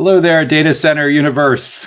Hello there, Data Center Universe.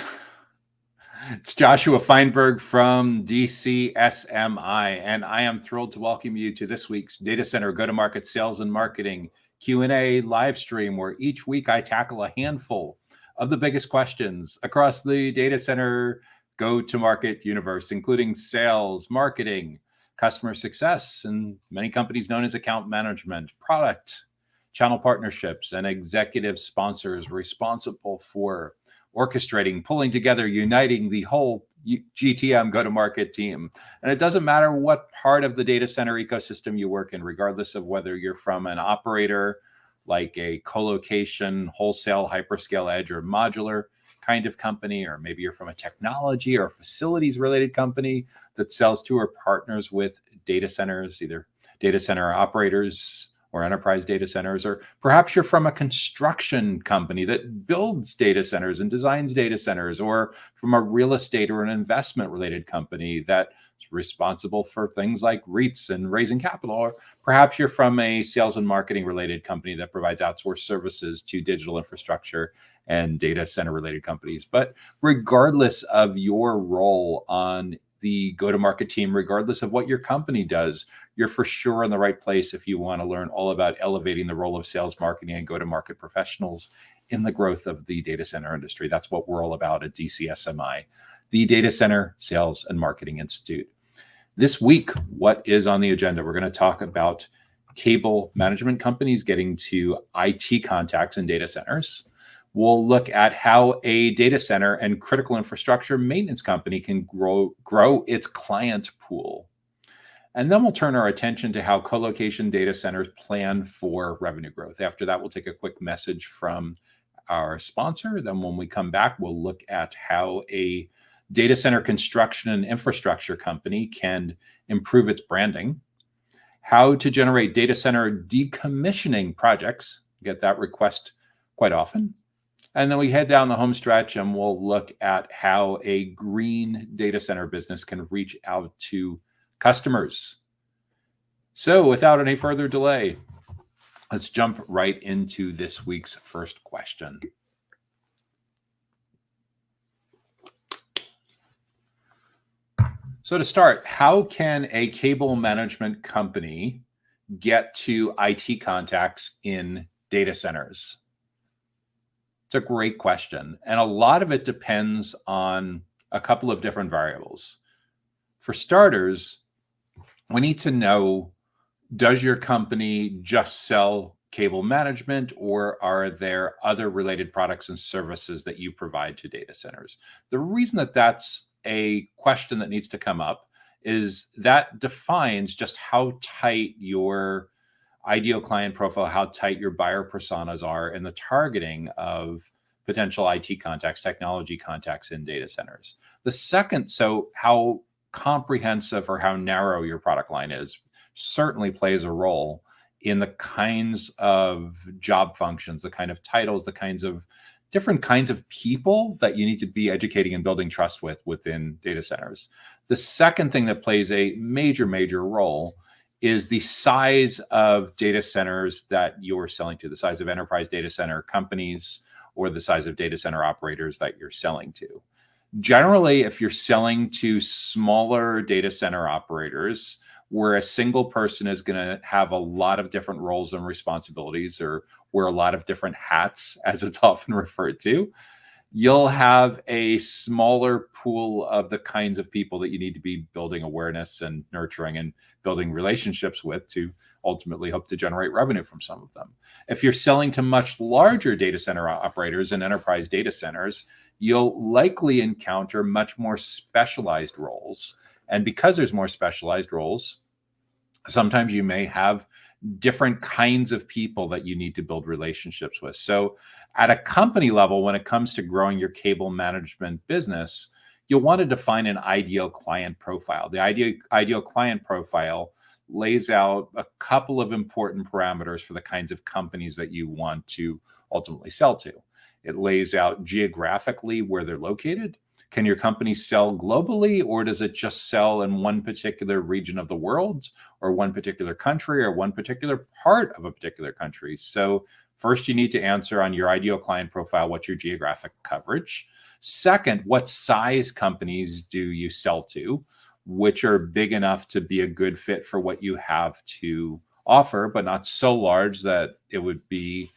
It's Joshua Feinberg from DCSMI, and I am thrilled to welcome you to this week's Data Center Go-to-Market Sales and Marketing Q&A live stream, where each week I tackle a handful of the biggest questions across the data center go-to-market universe, including sales, marketing, customer success, and many companies known as account management, product, channel partnerships, and executive sponsors responsible for orchestrating, pulling together, uniting the whole GTM go-to-market team. And it doesn't matter what part of the data center ecosystem you work in, regardless of whether you're from an operator like a co-location, wholesale, hyperscale, edge, or modular kind of company, or maybe you're from a technology or facilities related company that sells to or partners with data centers, either data center operators or enterprise data centers, or perhaps you're from a construction company that builds data centers and designs data centers, or from a real estate or an investment related company that's responsible for things like REITs and raising capital, or perhaps you're from a sales and marketing related company that provides outsourced services to digital infrastructure and data center related companies. But regardless of your role on the go-to-market team, regardless of what your company does, you're for sure in the right place if you want to learn all about elevating the role of sales, marketing, and go-to-market professionals in the growth of the data center industry. That's what we're all about at DCSMI, the Data Center Sales and Marketing Institute. This week, what is on the agenda? We're going to talk about cable management companies getting to IT contacts in data centers. We'll look at how a data center and critical infrastructure maintenance company can grow its client pool. And then we'll turn our attention to how co-location data centers plan for revenue growth. After that, we'll take a quick message from our sponsor. Then when we come back, we'll look at how a data center construction and infrastructure company can improve its branding, how to generate data center decommissioning projects, get that request quite often. And then we head down the home stretch and we'll look at how a green data center business can reach out to customers. So without any further delay, let's jump right into this week's first question. So to start, how can a cable management company get to IT contacts in data centers? It's a great question. And a lot of it depends on a couple of different variables. For starters, we need to know, does your company just sell cable management, or are there other related products and services that you provide to data centers? The reason that that's a question that needs to come up is that defines just how tight your ideal client profile, how tight your buyer personas are in the targeting of potential IT contacts, technology contacts in data centers. The second, so how comprehensive or how narrow your product line is, certainly plays a role in the kinds of job functions, the kind of titles, the kinds of different kinds of people that you need to be educating and building trust with within data centers. The second thing that plays a major, major role is the size of data centers that you're selling to, the size of enterprise data center companies, or the size of data center operators that you're selling to. Generally, if you're selling to smaller data center operators, where a single person is going to have a lot of different roles and responsibilities, or wear a lot of different hats, as it's often referred to, you'll have a smaller pool of the kinds of people that you need to be building awareness and nurturing and building relationships with to ultimately hope to generate revenue from some of them. If you're selling to much larger data center operators and enterprise data centers, you'll likely encounter much more specialized roles. And because there's more specialized roles, sometimes you may have different kinds of people that you need to build relationships with. So at a company level, when it comes to growing your cable management business, you'll want to define an ideal client profile. The ideal client profile lays out a couple of important parameters for the kinds of companies that you want to ultimately sell to. It lays out geographically where they're located, Can your company sell globally, or does it just sell in one particular region of the world, or one particular country, or one particular part of a particular country? So first, you need to answer on your ideal client profile, what's your geographic coverage? Second, what size companies do you sell to, which are big enough to be a good fit for what you have to offer, but not so large that it would be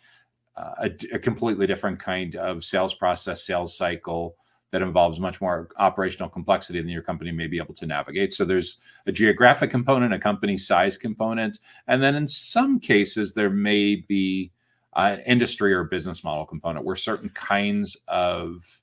a completely different kind of sales process, sales cycle that involves much more operational complexity than your company may be able to navigate. So there's a geographic component, a company size component, and then in some cases there may be an industry or business model component where certain kinds of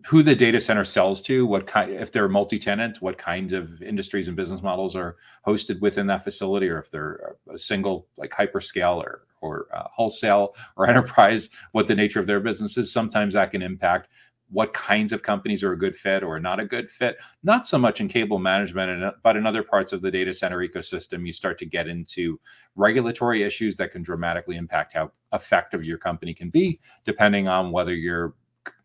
who the data center sells to, what kind, if they're multi-tenant, what kinds of industries and business models are hosted within that facility, or if they're a single like hyperscale or wholesale or enterprise, what the nature of their business is. Sometimes that can impact what kinds of companies are a good fit or not a good fit. Not so much in cable management, but in other parts of the data center ecosystem, you start to get into regulatory issues that can dramatically impact how effective your company can be, depending on whether you're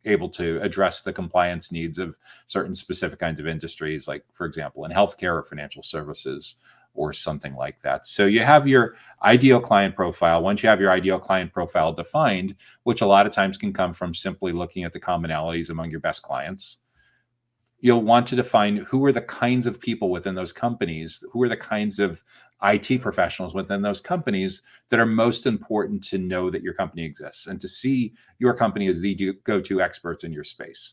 able to address the compliance needs of certain specific kinds of industries, like, for example, in healthcare or financial services or something like that. So you have your ideal client profile. Once you have your ideal client profile defined, which a lot of times can come from simply looking at the commonalities among your best clients, you'll want to define who are the kinds of people within those companies, who are the kinds of IT professionals within those companies that are most important to know that your company exists and to see your company as the go-to experts in your space.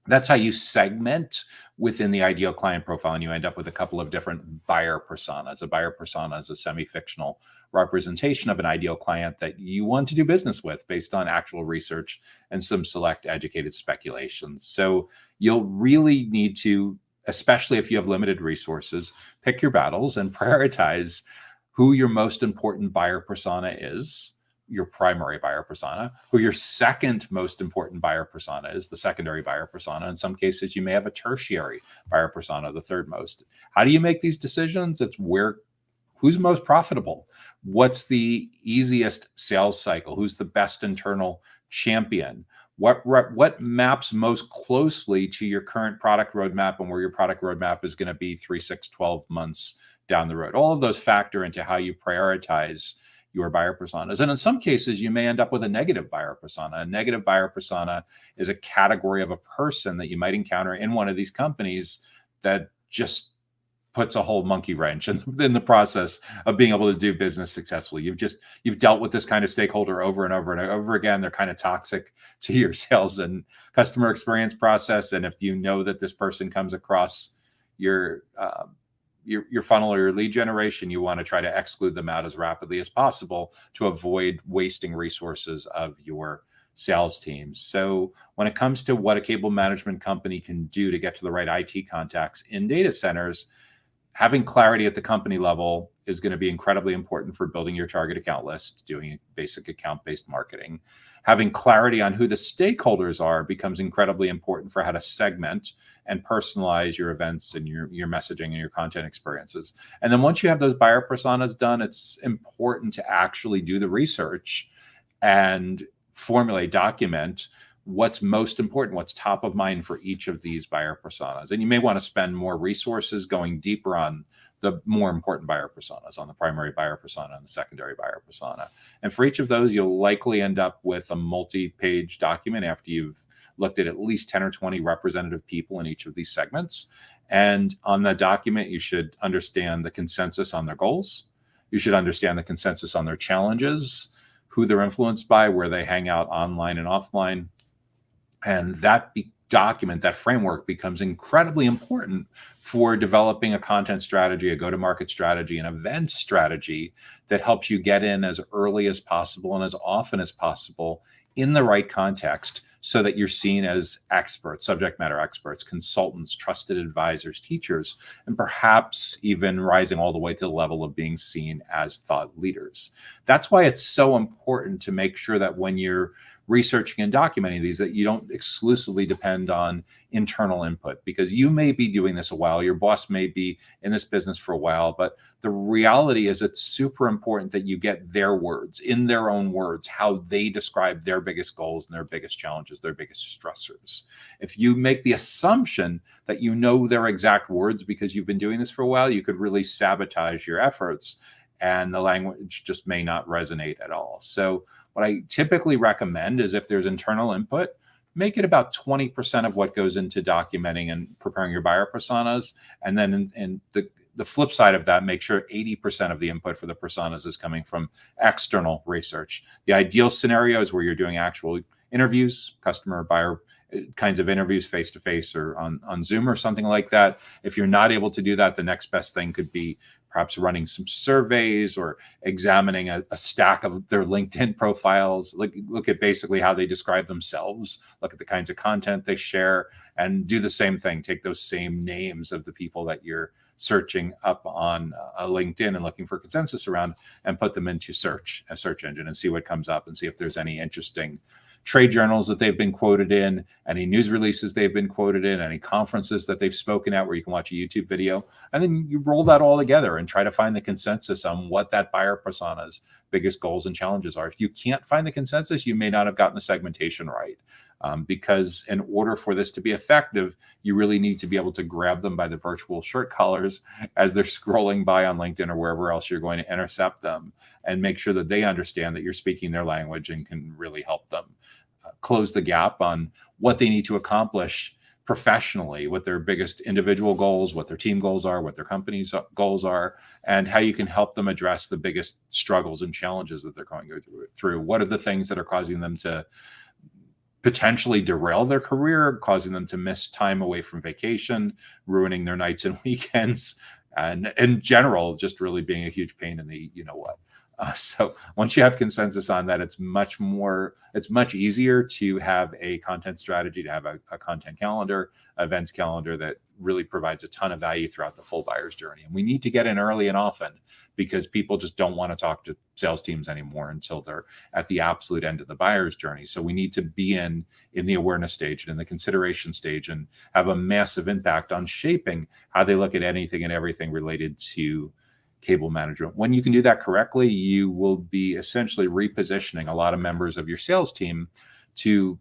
That's how you segment within the ideal client profile, and you end up with a couple of different buyer personas. A buyer persona is a semi-fictional representation of an ideal client that you want to do business with based on actual research and some select educated speculations. So you'll really need to, especially if you have limited resources, pick your battles and prioritize who your most important buyer persona is, your primary buyer persona, who your second most important buyer persona is, the secondary buyer persona. In some cases, you may have a tertiary buyer persona, the third most. How do you make these decisions? It's who's most profitable? What's the easiest sales cycle? Who's the best internal champion? What maps most closely to your current product roadmap and where your product roadmap is going to be 3, 6, 12 months down the road? All of those factor into how you prioritize your buyer personas. And in some cases, you may end up with a negative buyer persona. A negative buyer persona is a category of a person that you might encounter in one of these companies that just puts a whole monkey wrench in the process of being able to do business successfully. You've dealt with this kind of stakeholder over and over and over again. They're kind of toxic to your sales and customer experience process. And if you know that this person comes across your funnel or your lead generation, you want to try to exclude them out as rapidly as possible to avoid wasting resources of your sales teams. So when it comes to what a cable management company can do to get to the right IT contacts in data centers, having clarity at the company level is going to be incredibly important for building your target account list, doing basic account-based marketing. Having clarity on who the stakeholders are becomes incredibly important for how to segment and personalize your events and your messaging and your content experiences. And then once you have those buyer personas done, it's important to actually do the research and formulate, document what's most important, what's top of mind for each of these buyer personas. And you may want to spend more resources going deeper on the more important buyer personas, on the primary buyer persona and the secondary buyer persona. And for each of those, you'll likely end up with a multi-page document after you've looked at least 10 or 20 representative people in each of these segments. And on the document, you should understand the consensus on their goals. You should understand the consensus on their challenges, who they're influenced by, where they hang out online and offline. And that document, that framework, becomes incredibly important for developing a content strategy, a go-to-market strategy, an event strategy that helps you get in as early as possible and as often as possible in the right context, so that you're seen as experts, subject matter experts, consultants, trusted advisors, teachers, and perhaps even rising all the way to the level of being seen as thought leaders. That's why it's so important to make sure that when you're researching and documenting these, that you don't exclusively depend on internal input, because you may be doing this a while, your boss may be in this business for a while, but the reality is it's super important that you get their words, in their own words, how they describe their biggest goals and their biggest challenges, their biggest stressors. If you make the assumption that you know their exact words because you've been doing this for a while, you could really sabotage your efforts, and the language just may not resonate at all. So what I typically recommend is, if there's internal input, make it about 20% of what goes into documenting and preparing your buyer personas. And then in the flip side of that, make sure 80% of the input for the personas is coming from external research. The ideal scenario is where you're doing actual interviews, customer, buyer kinds of interviews, face-to-face or on Zoom or something like that. If you're not able to do that, the next best thing could be perhaps running some surveys or examining a stack of their LinkedIn profiles. Look at basically how they describe themselves, look at the kinds of content they share, and do the same thing. Take those same names of the people that you're searching up on LinkedIn and looking for consensus around, and put them into a search engine, and see what comes up, and see if there's any interesting trade journals that they've been quoted in, any news releases they've been quoted in, any conferences that they've spoken at where you can watch a YouTube video. And then you roll that all together and try to find the consensus on what that buyer persona's biggest goals and challenges are. If you can't find the consensus, you may not have gotten the segmentation right. Because in order for this to be effective, you really need to be able to grab them by the virtual shirt collars as they're scrolling by on LinkedIn or wherever else you're going to intercept them, and make sure that they understand that you're speaking their language and can really help them close the gap on what they need to accomplish professionally, what their biggest individual goals, what their team goals are, what their company's goals are, and how you can help them address the biggest struggles and challenges that they're going through. What are the things that are causing them to potentially derail their career, causing them to miss time away from vacation, ruining their nights and weekends, and in general, just really being a huge pain in the you-know-what. So once you have consensus on that, it's much easier to have a content strategy, to have a content calendar, events calendar that really provides a ton of value throughout the full buyer's journey. And we need to get in early and often, because people just don't want to talk to sales teams anymore until they're at the absolute end of the buyer's journey. So we need to be in the awareness stage and in the consideration stage, and have a massive impact on shaping how they look at anything and everything related to cable management. When you can do that correctly, you will be essentially repositioning a lot of members of your sales team to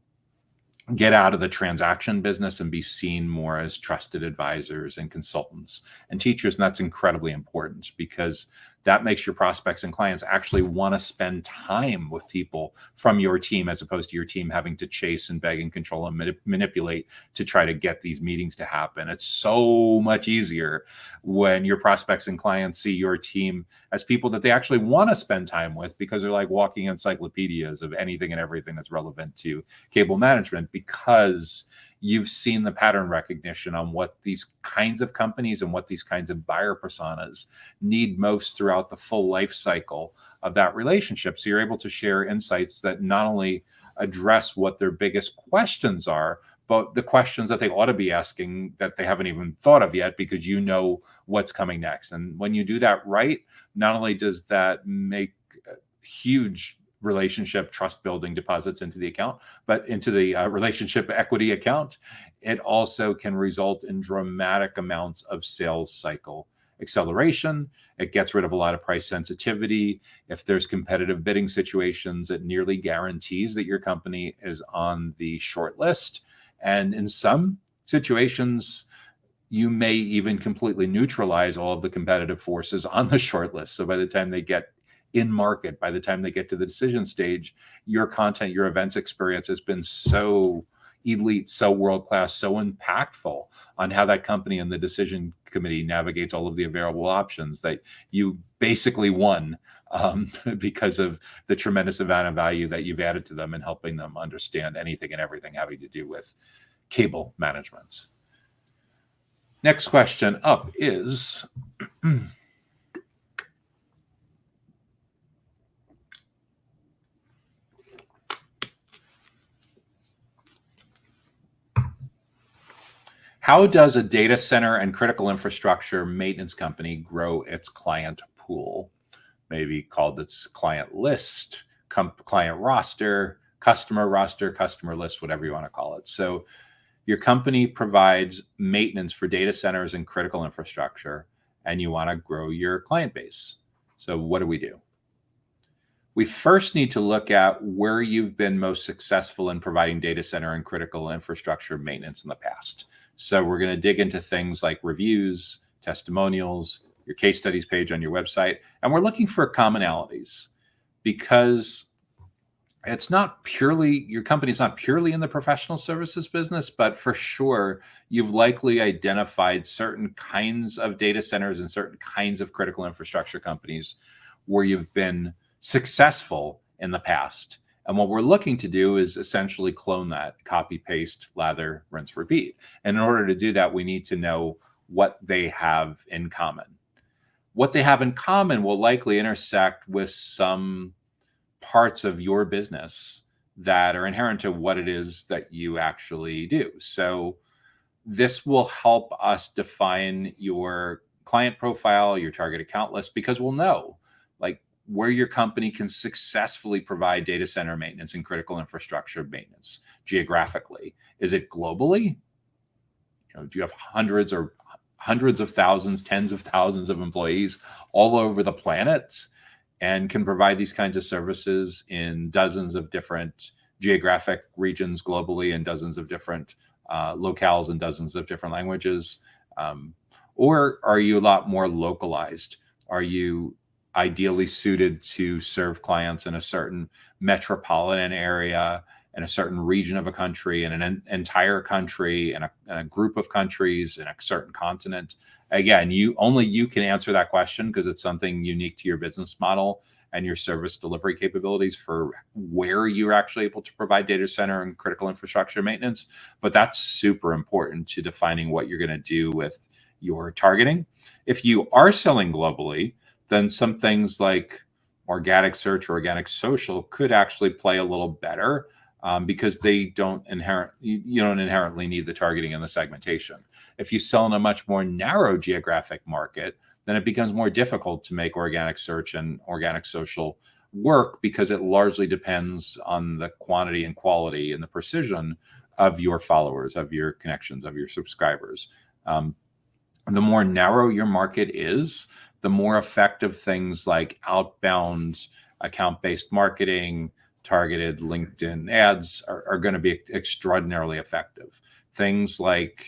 get out of the transaction business and be seen more as trusted advisors and consultants and teachers. And that's incredibly important, because that makes your prospects and clients actually want to spend time with people from your team, as opposed to your team having to chase and beg and control and manipulate to try to get these meetings to happen. It's so much easier when your prospects and clients see your team as people that they actually want to spend time with, because they're like walking encyclopedias of anything and everything that's relevant to cable management, because you've seen the pattern recognition on what these kinds of companies and what these kinds of buyer personas need most throughout the full life cycle of that relationship. So you're able to share insights that not only address what their biggest questions are, but the questions that they ought to be asking that they haven't even thought of yet, because you know what's coming next. And when you do that right, not only does that make huge relationship trust building deposits into the account, but into the relationship equity account, it also can result in dramatic amounts of sales cycle acceleration. It gets rid of a lot of price sensitivity. If there's competitive bidding situations, it nearly guarantees that your company is on the short list. And in some situations, you may even completely neutralize all of the competitive forces on the short list. So by the time they get in market, by the time they get to the decision stage, your content, your events experience has been so elite, so world-class, so impactful on how that company and the decision committee navigates all of the available options, that you basically won because of the tremendous amount of value that you've added to them in helping them understand anything and everything having to do with cable management. Next question up is how does a data center and critical infrastructure maintenance company grow its client pool? Maybe called its client list, client roster, customer roster, customer list, whatever you want to call it. So your company provides maintenance for data centers and critical infrastructure, and you want to grow your client base. So what do? We first need to look at where you've been most successful in providing data center and critical infrastructure maintenance in the past. So we're going to dig into things like reviews, testimonials, your case studies page on your website, and we're looking for commonalities because it's not purely, your company's not purely in the professional services business, but for sure, you've likely identified certain kinds of data centers and certain kinds of critical infrastructure companies where you've been successful in the past. And what we're looking to do is essentially clone that, copy, paste, lather, rinse, repeat. And in order to do that, we need to know what they have in common. What they have in common will likely intersect with some parts of your business that are inherent to what it is that you actually do. So this will help us define your client profile, your target account list, because we'll know like where your company can successfully provide data center maintenance and critical infrastructure maintenance geographically. Is it globally? Do you have hundreds of thousands, tens of thousands of employees all over the planet and can provide these kinds of services in dozens of different geographic regions globally and dozens of different locales and dozens of different languages? Or are you a lot more localized? Are you ideally suited to serve clients in a certain metropolitan area, in a certain region of a country, in an entire country, in a group of countries, in a certain continent? Again, you can answer that question because it's something unique to your business model and your service delivery capabilities for where you're actually able to provide data center and critical infrastructure maintenance. But that's super important to defining what you're going to do with your targeting. If you are selling globally, then some things like organic search or organic social could actually play a little better because you don't inherently need the targeting and the segmentation. If you sell in a much more narrow geographic market, then it becomes more difficult to make organic search and organic social work because it largely depends on the quantity and quality and the precision of your followers, of your connections, of your subscribers. The more narrow your market is, the more effective things like outbound account-based marketing, targeted LinkedIn ads are going to be extraordinarily effective. Things like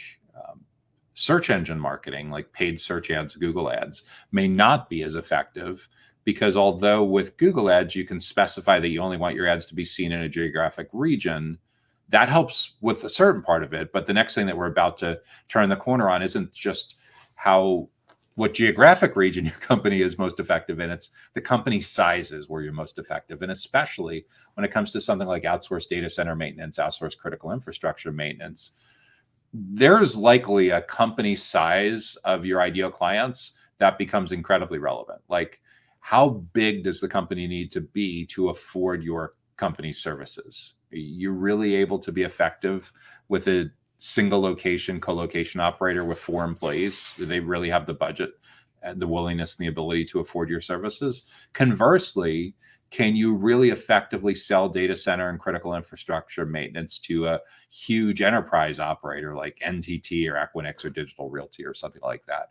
search engine marketing, like paid search ads, Google ads, may not be as effective because although with Google ads, you can specify that you only want your ads to be seen in a geographic region, that helps with a certain part of it. But the next thing that we're about to turn the corner on isn't just what geographic region your company is most effective in. It's the company sizes where you're most effective. And especially when it comes to something like outsourced data center maintenance, outsourced critical infrastructure maintenance, there's likely a company size of your ideal clients that becomes incredibly relevant. Like, how big does the company need to be to afford your company's services? Are you really able to be effective with a single location co-location operator with 4 employees? Do they really have the budget and the willingness and the ability to afford your services? Conversely, can you really effectively sell data center and critical infrastructure maintenance to a huge enterprise operator like NTT or Equinix or Digital Realty or something like that?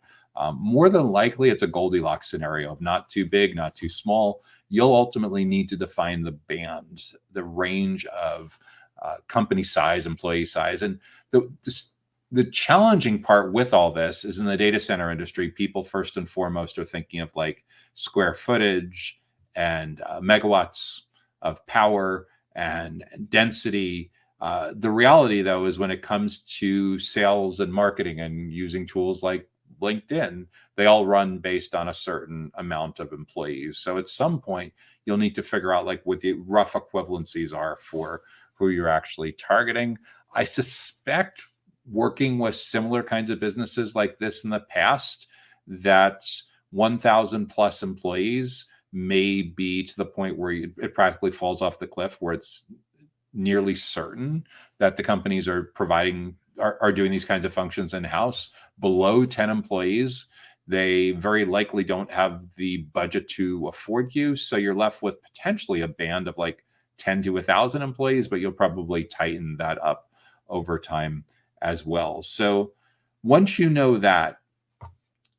More than likely, it's a Goldilocks scenario of not too big, not too small. You'll ultimately need to define the band, the range of company size, employee size. And the challenging part with all this is in the data center industry, people first and foremost are thinking of like square footage and megawatts of power and density. The reality, though, is when it comes to sales and marketing and using tools like LinkedIn, they all run based on a certain amount of employees. So at some point, you'll need to figure out like what the rough equivalencies are for who you're actually targeting. I suspect working with similar kinds of businesses like this in the past, that 1,000 plus employees may be to the point where it practically falls off the cliff, where it's nearly certain that the companies are doing these kinds of functions in-house. Below 10 employees, they very likely don't have the budget to afford you. So you're left with potentially a band of like 10 to 1,000 employees, but you'll probably tighten that up over time as well. So once you know that,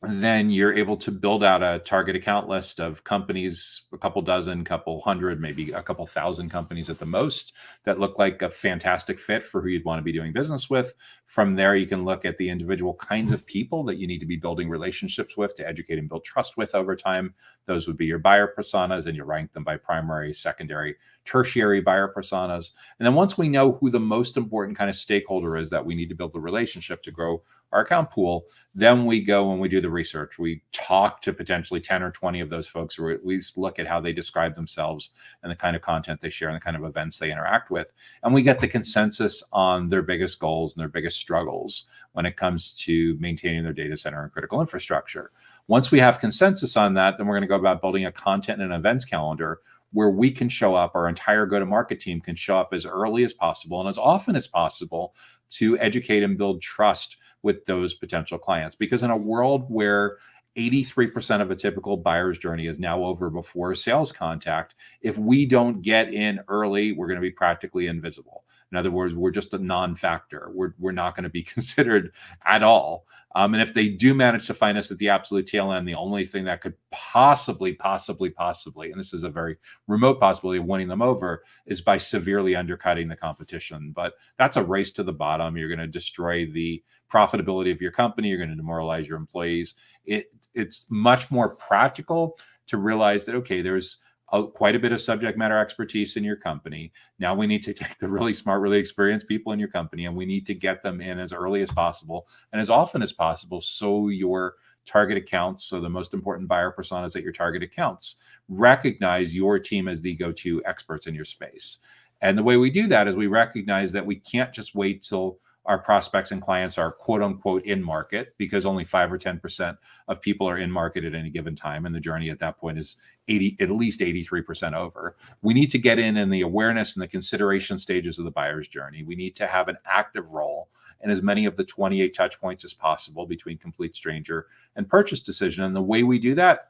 then you're able to build out a target account list of companies, a couple dozen, couple hundred, maybe a couple thousand companies at the most, that look like a fantastic fit for who you'd want to be doing business with. From there, you can look at the individual kinds of people that you need to be building relationships with to educate and build trust with over time. Those would be your buyer personas, and you rank them by primary, secondary, tertiary buyer personas. And then once we know who the most important kind of stakeholder is that we need to build the relationship to grow our account pool, then we go and we do the research. We talk to potentially 10 or 20 of those folks, or at least look at how they describe themselves and the kind of content they share and the kind of events they interact with. And we get the consensus on their biggest goals and their biggest struggles when it comes to maintaining their data center and critical infrastructure. Once we have consensus on that, then we're going to go about building a content and events calendar where we can show up, our entire go-to-market team can show up as early as possible and as often as possible to educate and build trust with those potential clients. Because in a world where 83% of a typical buyer's journey is now over before sales contact, if we don't get in early, we're going to be practically invisible. In other words, we're just a non-factor. We're not going to be considered at all. And if they do manage to find us at the absolute tail end, the only thing that could possibly, and this is a very remote possibility of winning them over, is by severely undercutting the competition. But that's a race to the bottom. You're going to destroy the profitability of your company. You're going to demoralize your employees. It's much more practical to realize that, okay, there's quite a bit of subject matter expertise in your company. Now we need to take the really smart, really experienced people in your company, and we need to get them in as early as possible and as often as possible, so your target accounts, so the most important buyer personas at your target accounts, recognize your team as the go-to experts in your space. And the way we do that is we recognize that we can't just wait till our prospects and clients are quote unquote in market, because only 5 or 10% of people are in market at any given time. And the journey at that point is at least 83% over. We need to get in the awareness and the consideration stages of the buyer's journey. We need to have an active role in as many of the 28 touch points as possible between complete stranger and purchase decision. And the way we do that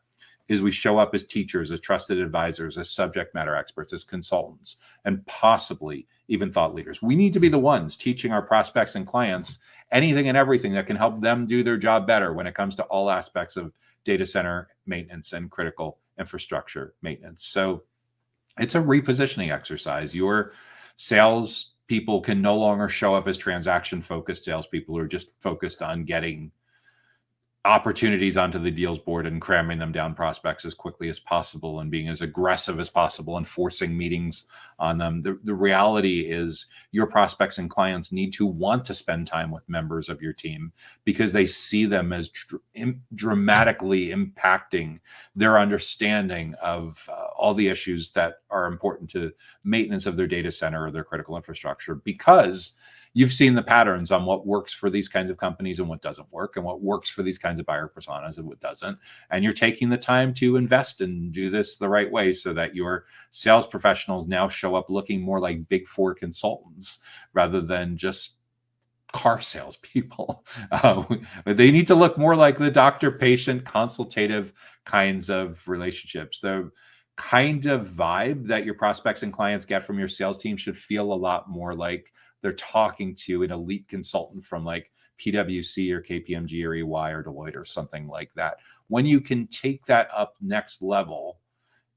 is we show up as teachers, as trusted advisors, as subject matter experts, as consultants, and possibly even thought leaders. We need to be the ones teaching our prospects and clients anything and everything that can help them do their job better when it comes to all aspects of data center maintenance and critical infrastructure maintenance. So it's a repositioning exercise. Your sales people can no longer show up as transaction-focused salespeople who are just focused on getting opportunities onto the deals board and cramming them down prospects as quickly as possible and being as aggressive as possible and forcing meetings on them. The reality is your prospects and clients need to want to spend time with members of your team, because they see them as dramatically impacting their understanding of all the issues that are important to maintenance of their data center or their critical infrastructure, because you've seen the patterns on what works for these kinds of companies and what doesn't work, and what works for these kinds of buyer personas and what doesn't. And you're taking the time to invest and do this the right way so that your sales professionals now show up looking more like Big Four consultants rather than just car salespeople. They need to look more like the doctor-patient consultative kinds of relationships. The kind of vibe that your prospects and clients get from your sales team should feel a lot more like they're talking to an elite consultant from like PwC or KPMG or EY or Deloitte or something like that. When you can take that up next level,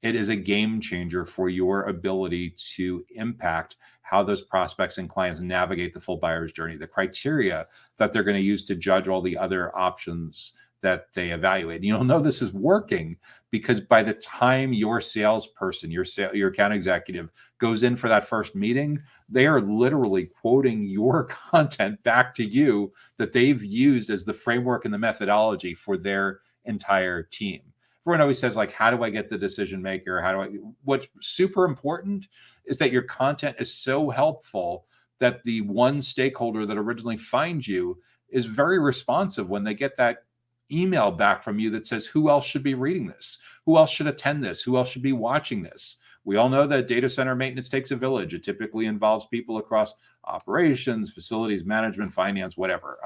it is a game changer for your ability to impact how those prospects and clients navigate the full buyer's journey, the criteria that they're going to use to judge all the other options that they evaluate. And you'll know this is working because by the time your salesperson, your account executive goes in for that first meeting, they are literally quoting your content back to you that they've used as the framework and the methodology for their entire team. Everyone always says, like, how do I get the decision maker? What's super important is that your content is so helpful that the one stakeholder that originally finds you is very responsive when they get that email back from you that says, who else should be reading this? Who else should attend this? Who else should be watching this? We all know that data center maintenance takes a village. It typically involves people across operations, facilities management, finance, whatever.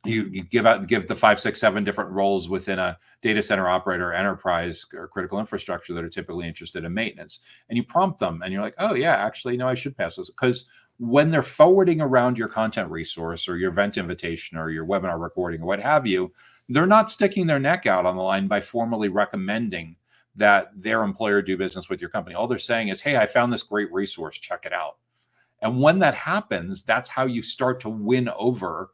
you give the 5, 6, 7 different roles within a data center operator, enterprise, or critical infrastructure that are typically interested in maintenance, and you prompt them, and you're like, oh yeah, actually no, I should pass this, because when they're forwarding around your content resource or your event invitation or your webinar recording or what have you, they're not sticking their neck out on the line by formally recommending that their employer do business with your company. All they're saying is, hey, I found this great resource, check it out. And when that happens, that's how you start to win over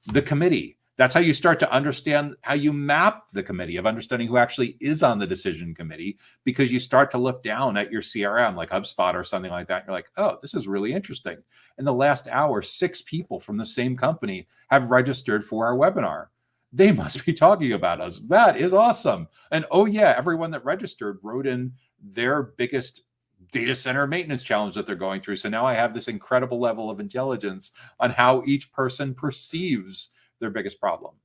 the committee. That's how you start to understand how you map the committee, of understanding who actually is on the decision committee, because you start to look down at your CRM like HubSpot or something like that. You're like, oh, this is really interesting. In the last hour, 6 people from the same company have registered for our webinar. They must be talking about us. That is awesome. And oh yeah, everyone that registered wrote in their biggest data center maintenance challenge that they're going through. So now I have this incredible level of intelligence on how each person perceives their biggest problem.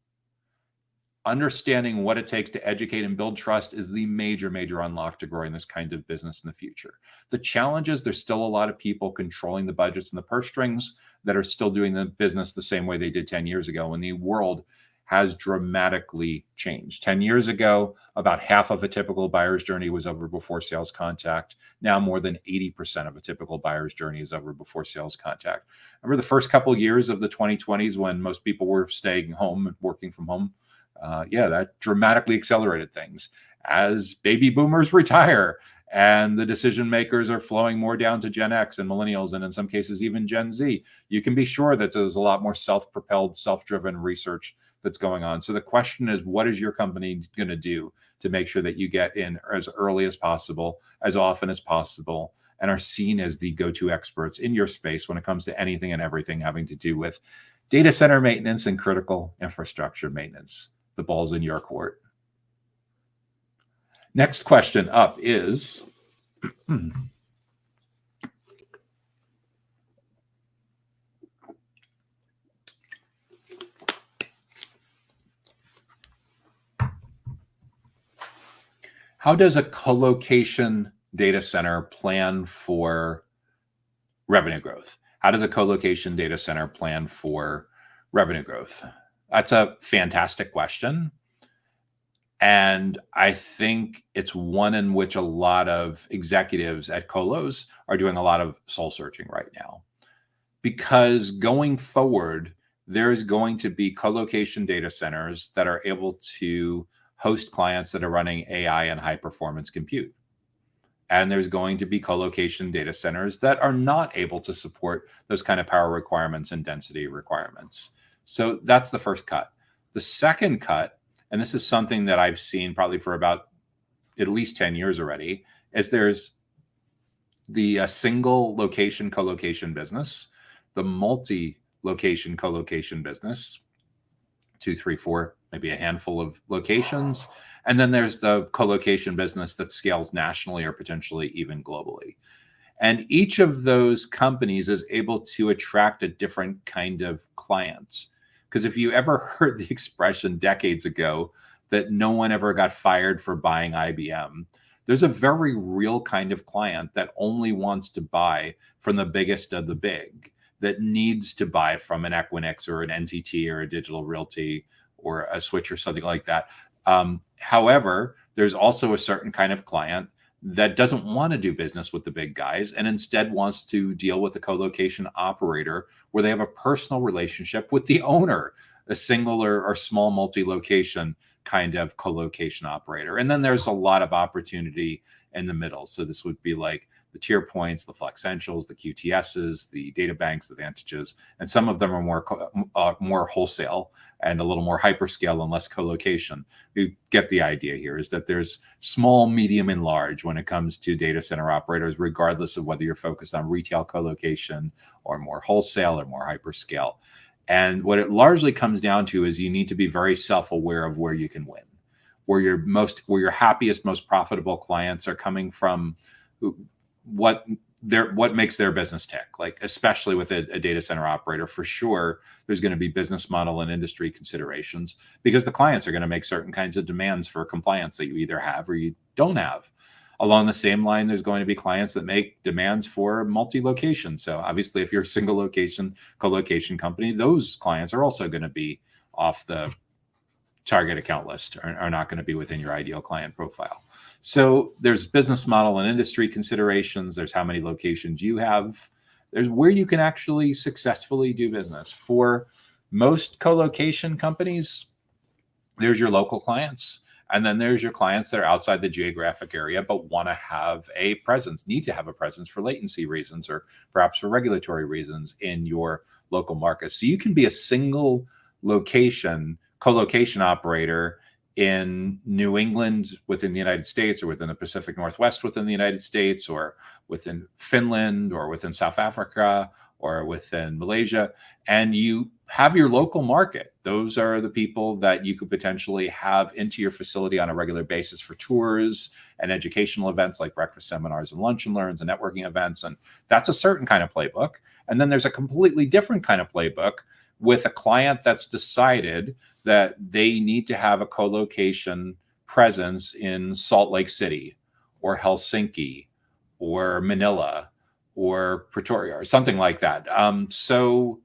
Understanding what it takes to educate and build trust is the major, major unlock to growing this kind of business in the future. The challenge is there's still a lot of people controlling the budgets and the purse strings that are still doing the business the same way they did 10 years ago, when the world has dramatically changed. 10 years ago, about half of a typical buyer's journey was over before sales contact. Now more than 80% of a typical buyer's journey is over before sales contact. Remember the first couple of years of the 2020s when most people were staying home and working from home? That dramatically accelerated things. As baby boomers retire and the decision makers are flowing more down to Gen X and millennials, and in some cases even Gen Z, you can be sure that there's a lot more self-propelled, self-driven research that's going on. So the question is, what is your company going to do to make sure that you get in as early as possible, as often as possible, and are seen as the go-to experts in your space when it comes to anything and everything having to do with data center maintenance and critical infrastructure maintenance? The ball's in your court. Next question up is, how does a colocation data center plan for revenue growth? How does a colocation data center plan for revenue growth? That's a fantastic question. And I think it's one in which a lot of executives at colos are doing a lot of soul searching right now. Because going forward, there's going to be colocation data centers that are able to host clients that are running AI and high performance compute. And there's going to be colocation data centers that are not able to support those kind of power requirements and density requirements. So that's the first cut. The second cut, and this is something that I've seen probably for about at least 10 years already, is there's the single location colocation business, the multi-location colocation business, 2, 3, 4, maybe a handful of locations. And then there's the colocation business that scales nationally or potentially even globally. And each of those companies is able to attract a different kind of client. Because if you ever heard the expression decades ago that no one ever got fired for buying IBM, there's a very real kind of client that only wants to buy from the biggest of the big, that needs to buy from an Equinix or an NTT or a Digital Realty or a Switch or something like that. However, there's also a certain kind of client that doesn't want to do business with the big guys and instead wants to deal with a colocation operator where they have a personal relationship with the owner, a single or small multi-location kind of colocation operator. And then there's a lot of opportunity in the middle. So this would be like the Tier Points, the Flexentials, the QTSs, the DataBanks, the Vantages, and some of them are more wholesale and a little more hyperscale and less colocation. You get the idea here is that there's small, medium, and large when it comes to data center operators, regardless of whether you're focused on retail colocation or more wholesale or more hyperscale. And what it largely comes down to is you need to be very self-aware of where you can win, where your happiest, most profitable clients are coming from, what makes their business tick. Like, especially with a data center operator, for sure, there's going to be business model and industry considerations because the clients are going to make certain kinds of demands for compliance that you either have or you don't have. Along the same line, there's going to be clients that make demands for multi-location. So obviously, if you're a single location, co-location company, those clients are also going to be off the target account list, are not going to be within your ideal client profile. So there's business model and industry considerations. There's how many locations you have. There's where you can actually successfully do business. For most co-location companies, there's your local clients. And then there's your clients that are outside the geographic area, but want to have a presence, need to have a presence for latency reasons, or perhaps for regulatory reasons in your local market. So you can be a single location, co-location operator in New England within the United States, or within the Pacific Northwest within the United States, or within Finland, or within South Africa, or within Malaysia, and you have your local market. Those are the people that you could potentially have into your facility on a regular basis for tours and educational events like breakfast seminars and lunch and learns and networking events. And that's a certain kind of playbook. And then there's a completely different kind of playbook with a client that's decided that they need to have a co-location presence in Salt Lake City or Helsinki or Manila or Pretoria or something like that. So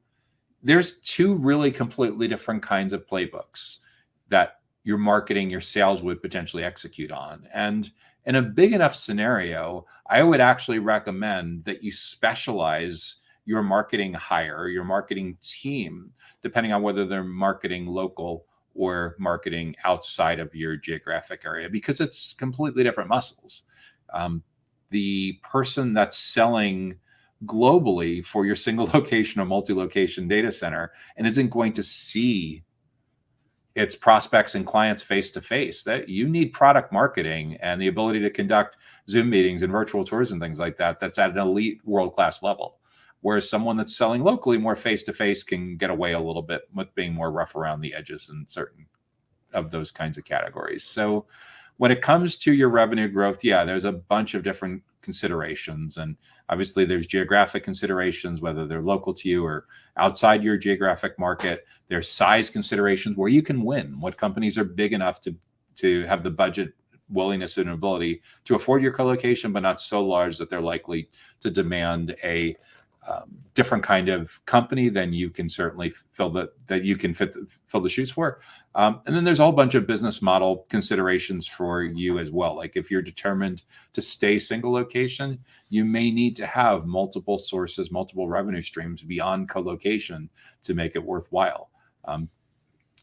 there's two really completely different kinds of playbooks that your marketing, your sales would potentially execute on. And in a big enough scenario, I would actually recommend that you specialize your marketing hire, your marketing team, depending on whether they're marketing local or marketing outside of your geographic area, because it's completely different muscles. The person that's selling globally for your single location or multi-location data center and isn't going to see its prospects and clients face to face, that you need product marketing and the ability to conduct Zoom meetings and virtual tours and things like that. That's at an elite world-class level. Whereas someone that's selling locally more face to face can get away a little bit with being more rough around the edges in certain of those kinds of categories. So when it comes to your revenue growth, yeah, there's a bunch of different considerations. And obviously there's geographic considerations, whether they're local to you or outside your geographic market. There's size considerations, where you can win. What companies are big enough to have the budget, willingness, and ability to afford your co-location, but not so large that they're likely to demand a different kind of company than you can certainly fill the shoes for. And then there's a whole bunch of business model considerations for you as well. Like if you're determined to stay single location, you may need to have multiple sources, multiple revenue streams beyond co-location to make it worthwhile.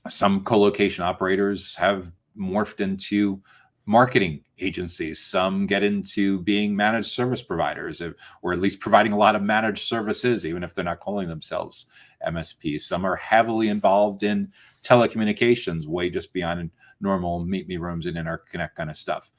Some co-location operators have morphed into marketing agencies. Some get into being managed service providers, or at least providing a lot of managed services, even if they're not calling themselves MSPs. Some are heavily involved in telecommunications, way just beyond normal meet me rooms and interconnect kind of stuff.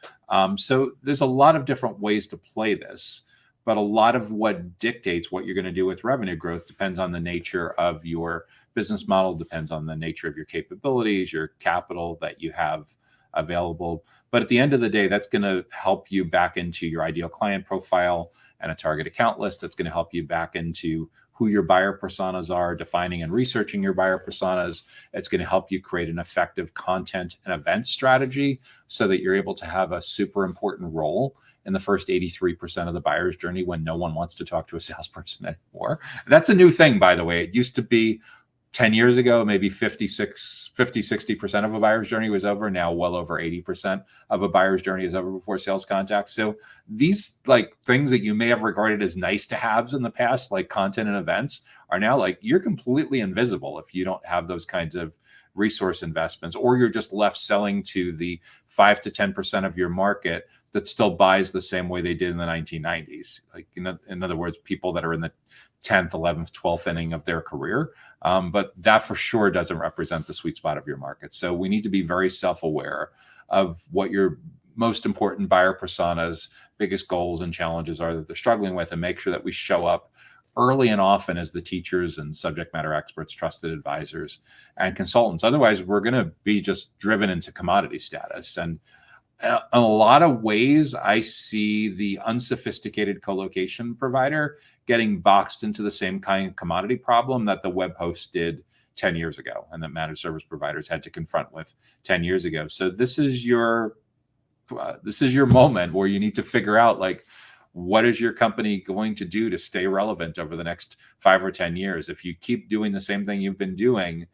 So there's a lot of different ways to play this, but a lot of what dictates what you're going to do with revenue growth depends on the nature of your business model, depends on the nature of your capabilities, your capital that you have available. But at the end of the day, that's going to help you back into your ideal client profile and a target account list. That's going to help you back into who your buyer personas are, defining and researching your buyer personas. It's going to help you create an effective content and event strategy so that you're able to have a super important role in the first 83% of the buyer's journey when no one wants to talk to a salesperson anymore. That's a new thing, by the way. It used to be 10 years ago, maybe 60% of a buyer's journey was over. Now, well over 80% of a buyer's journey is over before sales contact. So these like things that you may have regarded as nice to haves in the past, like content and events, are now like you're completely invisible if you don't have those kinds of resource investments, or you're just left selling to the 5 to 10% of your market that still buys the same way they did in the 1990s. Like, in other words, people that are in the 10th, 11th, 12th inning of their career. But that for sure doesn't represent the sweet spot of your market. So we need to be very self-aware of what your most important buyer personas, biggest goals and challenges are that they're struggling with, and make sure that we show up early and often as the teachers and subject matter experts, trusted advisors, and consultants. Otherwise, we're going to be just driven into commodity status. And in a lot of ways, I see the unsophisticated co-location provider getting boxed into the same kind of commodity problem that the web hosts did 10 years ago, and that managed service providers had to confront with 10 years ago. So this is your moment where you need to figure out, like, what is your company going to do to stay relevant over the next 5 or 10 years? If you keep doing the same thing you've been doing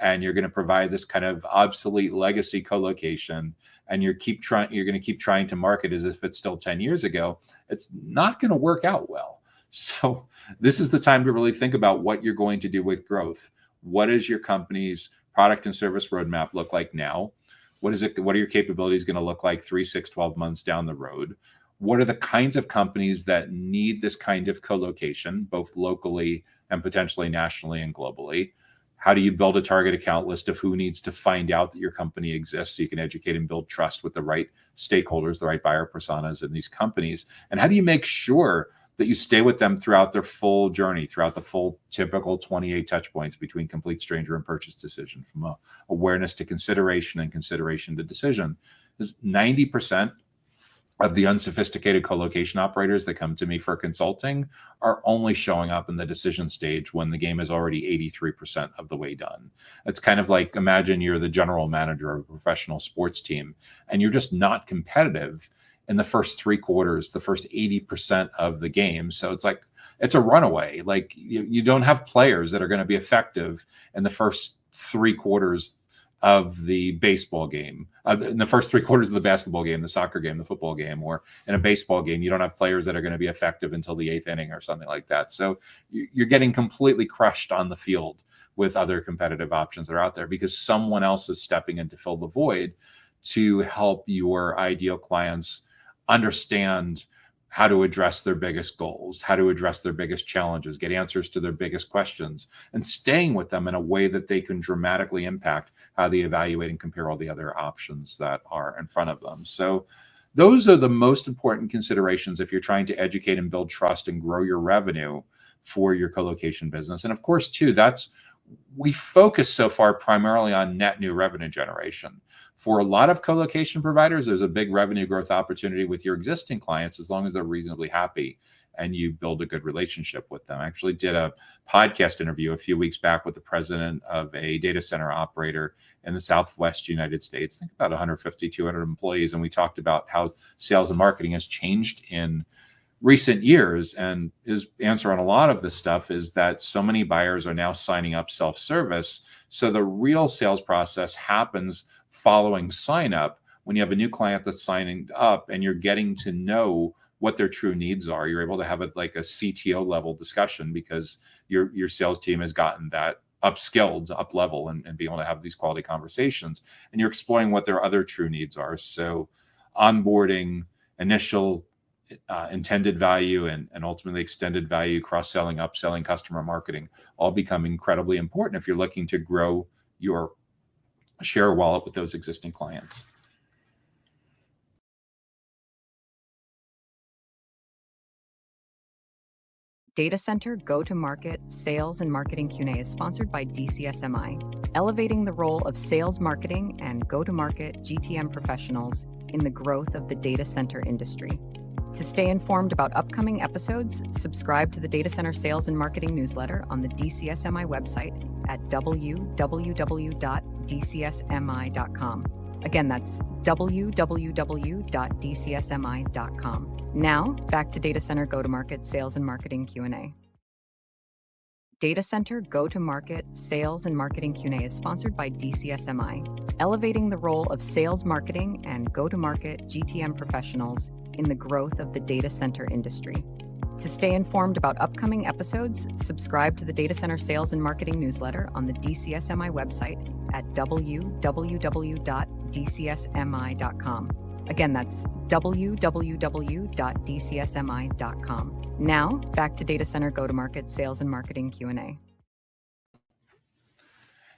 and you're going to provide this kind of obsolete legacy co-location, and you're going to keep trying to market as if it's still 10 years ago, it's not going to work out well. So this is the time to really think about what you're going to do with growth. What does your company's product and service roadmap look like now? What are your capabilities going to look like 3, 6, 12 months down the road? What are the kinds of companies that need this kind of co-location, both locally and potentially nationally and globally? How do you build a target account list of who needs to find out that your company exists so you can educate and build trust with the right stakeholders, the right buyer personas in these companies? And how do you make sure that you stay with them throughout their full journey, throughout the full typical 28 touch points between complete stranger and purchase decision, from awareness to consideration and consideration to decision? Because 90% of the unsophisticated co-location operators that come to me for consulting are only showing up in the decision stage when the game is already 83% of the way done. It's kind of like, imagine you're the general manager of a professional sports team and you're just not competitive in the first 3 quarters, the first 80% of the game. So it's like, it's a runaway. Like you don't have players that are going to be effective in the first 3 quarters of the baseball game, in the first 3 quarters of the basketball game, the soccer game, the football game, or in a baseball game. You don't have players that are going to be effective until the 8th inning or something like that. So you're getting completely crushed on the field with other competitive options that are out there because someone else is stepping in to fill the void to help your ideal clients understand how to address their biggest goals, how to address their biggest challenges, get answers to their biggest questions, and staying with them in a way that they can dramatically impact how they evaluate and compare all the other options that are in front of them. So those are the most important considerations if you're trying to educate and build trust and grow your revenue for your co-location business. And of course, too, we focus so far primarily on net new revenue generation. For a lot of co-location providers, there's a big revenue growth opportunity with your existing clients as long as they're reasonably happy and you build a good relationship with them. I actually did a podcast interview a few weeks back with the president of a data center operator in the Southwest United States, I think about 150, 200 employees. And we talked about how sales and marketing has changed in recent years. And his answer on a lot of this stuff is that so many buyers are now signing up self-service. So the real sales process happens following sign up when you have a new client that's signing up and you're getting to know what their true needs are. You're able to have like a CTO level discussion because your sales team has gotten that upskilled, up level, and be able to have these quality conversations. And you're exploring what their other true needs are. So onboarding, initial intended value, and ultimately extended value, cross-selling, upselling, customer marketing, all become incredibly important if you're looking to grow your share wallet with those existing clients. Data Center Go-to-Market Sales and Marketing Q&A is sponsored by DCSMI, elevating the role of sales marketing and go-to-market GTM professionals in the growth of the data center industry. To stay informed about upcoming episodes, subscribe to the Data Center Sales and Marketing newsletter on the DCSMI website at www.dcsmi.com. Again, that's www.dcsmi.com. Now, back to Data Center Go-to-Market Sales and Marketing Q&A. Data Center Go-to-Market Sales and Marketing Q&A is sponsored by DCSMI, elevating the role of sales marketing and go-to-market GTM professionals in the growth of the data center industry. To stay informed about upcoming episodes, subscribe to the Data Center Sales and Marketing newsletter on the DCSMI website at www.dcsmi.com. Again, that's www.dcsmi.com. Now, back to Data Center Go-to-Market Sales and Marketing Q&A.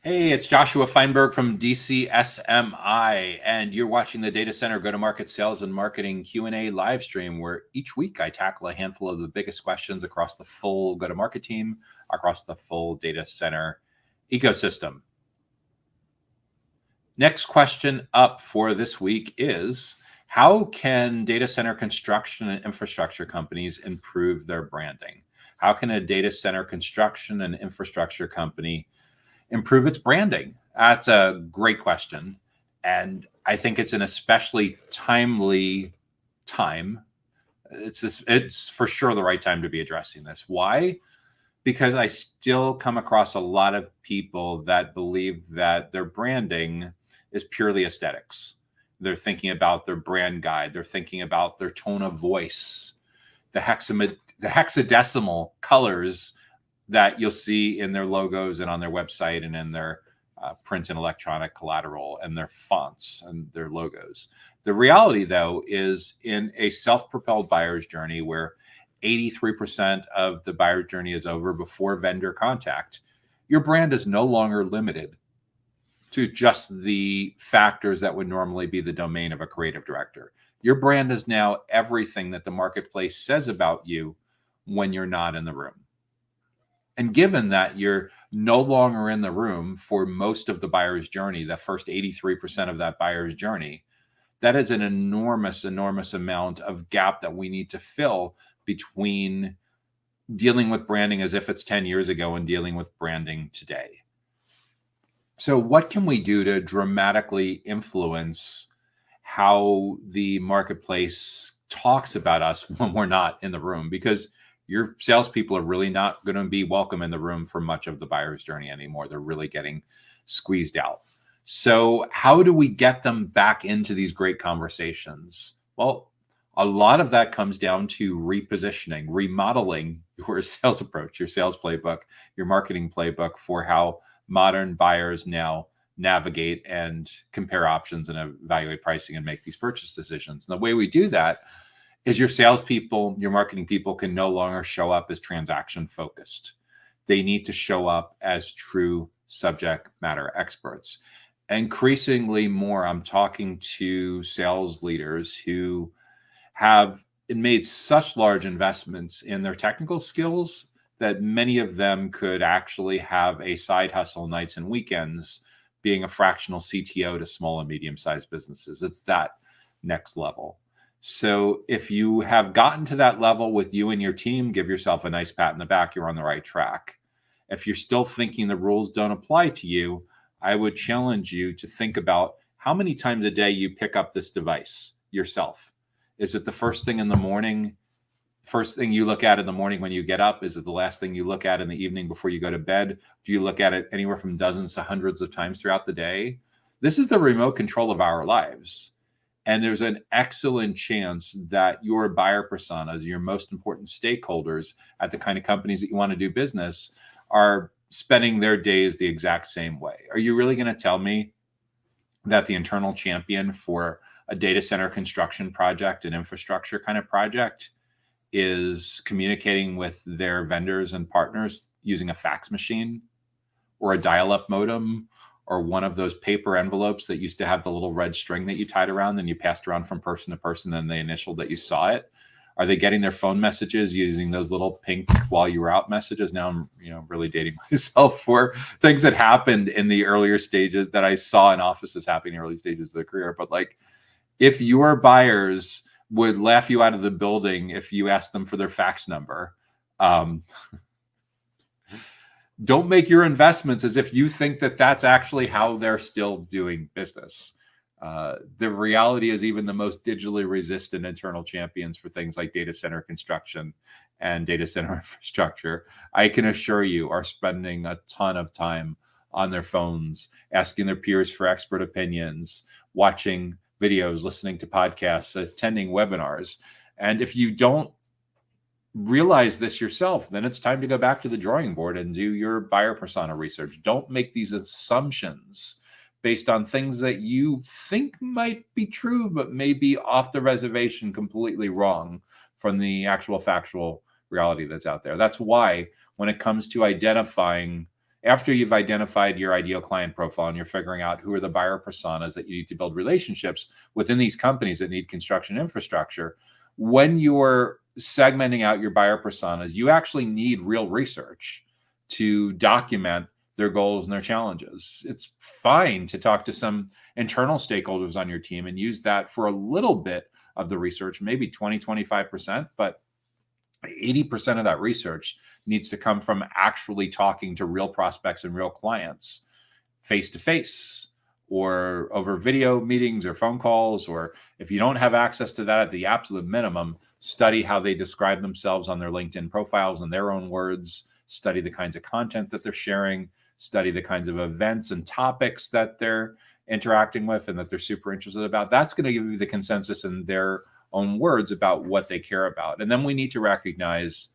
Hey, it's Joshua Feinberg from DCSMI, and you're watching the Data Center Go-to-Market Sales and Marketing Q&A live stream, where each week I tackle a handful of the biggest questions across the full go-to-market team, across the full data center ecosystem. Next question up for this week is, how can data center construction and infrastructure companies improve their branding? How can a data center construction and infrastructure company improve its branding? That's a great question. And I think it's an especially timely time. It's for sure the right time to be addressing this. Why? because I still come across a lot of people that believe that their branding is purely aesthetics. They're thinking about their brand guide. They're thinking about their tone of voice, the hexadecimal colors that you'll see in their logos and on their website and in their print and electronic collateral and their fonts and their logos. The reality, though, is in a self-propelled buyer's journey where 83% of the buyer's journey is over before vendor contact, your brand is no longer limited to just the factors that would normally be the domain of a creative director. Your brand is now everything that the marketplace says about you when you're not in the room. And given that you're no longer in the room for most of the buyer's journey, the first 83% of that buyer's journey, that is an enormous, enormous amount of gap that we need to fill between dealing with branding as if it's 10 years ago and dealing with branding today. So what can we do to dramatically influence how the marketplace talks about us when we're not in the room? Because your salespeople are really not going to be welcome in the room for much of the buyer's journey anymore. They're really getting squeezed out. So how do we get them back into these great conversations? Well, a lot of that comes down to repositioning, remodeling your sales approach, your sales playbook, your marketing playbook for how modern buyers now navigate and compare options and evaluate pricing and make these purchase decisions. And the way we do that is your salespeople, your marketing people can no longer show up as transaction focused. They need to show up as true subject matter experts. Increasingly more, I'm talking to sales leaders who have made such large investments in their technical skills that many of them could actually have a side hustle nights and weekends being a fractional CTO to small and medium-sized businesses. It's that next level. So if you have gotten to that level with you and your team, give yourself a nice pat in the back. You're on the right track. If you're still thinking the rules don't apply to you, I would challenge you to think about how many times a day you pick up this device yourself. Is it the first thing in the morning? First thing you look at in the morning when you get up? Is it the last thing you look at in the evening before you go to bed? Do you look at it anywhere from dozens to hundreds of times throughout the day? This is the remote control of our lives. And there's an excellent chance that your buyer personas, your most important stakeholders at the kind of companies that you want to do business, are spending their days the exact same way. Are you really going to tell me that the internal champion for a data center construction project, an infrastructure kind of project, is communicating with their vendors and partners using a fax machine or a dial-up modem or one of those paper envelopes that used to have the little red string that you tied around and you passed around from person to person and they initialed that you saw it? Are they getting their phone messages using those little pink while you were out messages? Now I'm, really dating myself for things that happened in the earlier stages that I saw in offices happening in early stages of their career. But like, if your buyers would laugh you out of the building if you asked them for their fax number, don't make your investments as if you think that that's actually how they're still doing business. The reality is even the most digitally resistant internal champions for things like data center construction and data center infrastructure, I can assure you, are spending a ton of time on their phones, asking their peers for expert opinions, watching videos, listening to podcasts, attending webinars. And if you don't realize this yourself, then it's time to go back to the drawing board and do your buyer persona research. Don't make these assumptions based on things that you think might be true, but may be off the reservation, completely wrong from the actual factual reality that's out there. That's why when it comes to identifying, after you've identified your ideal client profile and you're figuring out who are the buyer personas that you need to build relationships within these companies that need construction infrastructure, when you're segmenting out your buyer personas, you actually need real research to document their goals and their challenges. It's fine to talk to some internal stakeholders on your team and use that for a little bit of the research, maybe 20, 25%, but 80% of that research needs to come from actually talking to real prospects and real clients face to face or over video meetings or phone calls. Or if you don't have access to that, at the absolute minimum, study how they describe themselves on their LinkedIn profiles in their own words. study the kinds of content that they're sharing, study the kinds of events and topics that they're interacting with and that they're super interested about. That's going to give you the consensus in their own words about what they care about. And then we need to recognize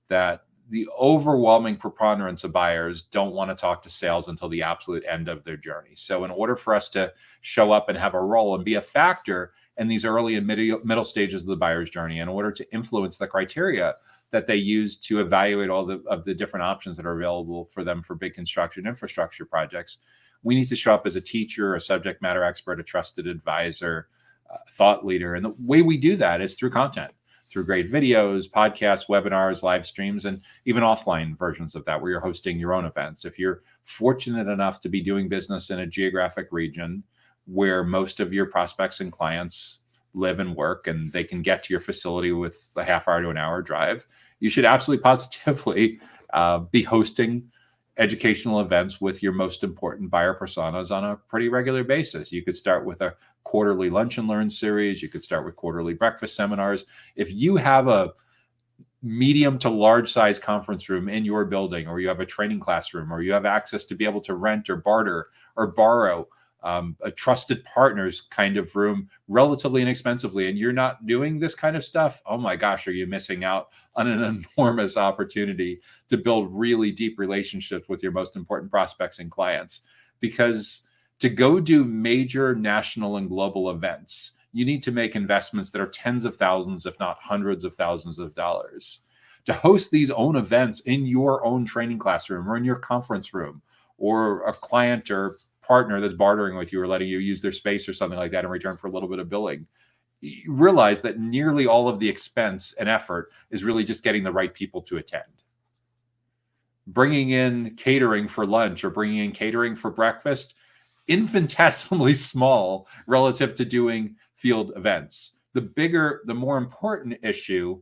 that the overwhelming preponderance of buyers don't want to talk to sales until the absolute end of their journey. So in order for us to show up and have a role and be a factor in these early and middle stages of the buyer's journey, in order to influence the criteria that they use to evaluate all of the different options that are available for them for big construction infrastructure projects, we need to show up as a teacher, a subject matter expert, a trusted advisor, thought leader. And the way we do that is through content, through great videos, podcasts, webinars, live streams, and even offline versions of that where you're hosting your own events. If you're fortunate enough to be doing business in a geographic region where most of your prospects and clients live and work and they can get to your facility with a half hour to an hour drive, you should absolutely positively be hosting educational events with your most important buyer personas on a pretty regular basis. You could start with a quarterly lunch and learn series. You could start with quarterly breakfast seminars. If you have a medium to large size conference room in your building, or you have a training classroom, or you have access to be able to rent or barter or borrow a trusted partners kind of room relatively inexpensively, and you're not doing this kind of stuff, oh my gosh, are you missing out on an enormous opportunity to build really deep relationships with your most important prospects and clients? Because to go do major national and global events, you need to make investments that are tens of thousands, if not hundreds of thousands of dollars. To host these own events in your own training classroom or in your conference room, or a client or partner that's bartering with you or letting you use their space or something like that in return for a little bit of billing, you realize that nearly all of the expense and effort is really just getting the right people to attend. Bringing in catering for lunch or bringing in catering for breakfast, infinitesimally small relative to doing field events. The bigger, the more important issue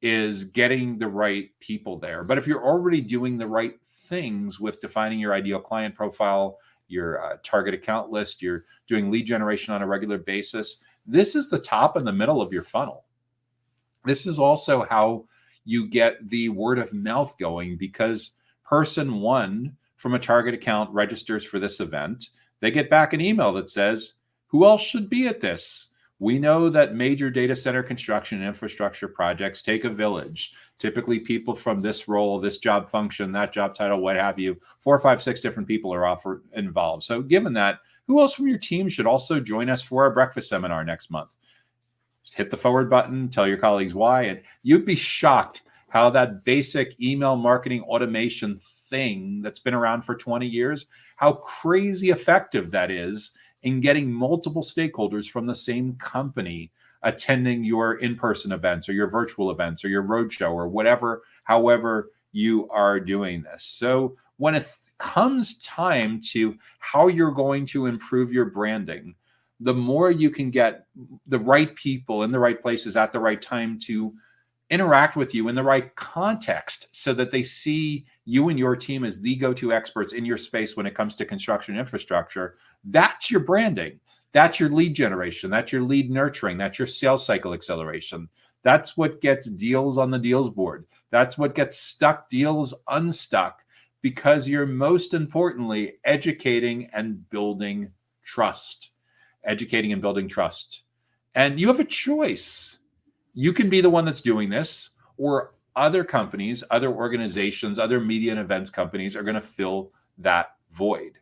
is getting the right people there. But if you're already doing the right things with defining your ideal client profile, your target account list, you're doing lead generation on a regular basis, this is the top and the middle of your funnel. This is also how you get the word of mouth going, because person one from a target account registers for this event. They get back an email that says, who else should be at this? We know that major data center construction and infrastructure projects take a village. Typically people from this role, this job function, that job title, what have you, 4, 5, 6 different people are involved. So given that, who else from your team should also join us for our breakfast seminar next month? Just hit the forward button, tell your colleagues why, and you'd be shocked how that basic email marketing automation thing that's been around for 20 years, how crazy effective that is in getting multiple stakeholders from the same company attending your in-person events or your virtual events or your roadshow or whatever, however you are doing this. So when it comes time to how you're going to improve your branding, the more you can get the right people in the right places at the right time to interact with you in the right context so that they see you and your team as the go-to experts in your space when it comes to construction infrastructure, that's your branding. That's your lead generation. That's your lead nurturing. That's your sales cycle acceleration. That's what gets deals on the deals board. That's what gets stuck deals unstuck, because you're most importantly educating and building trust. Educating and building trust. And you have a choice. You can be the one that's doing this, or other companies, other organizations, other media and events companies are going to fill that void.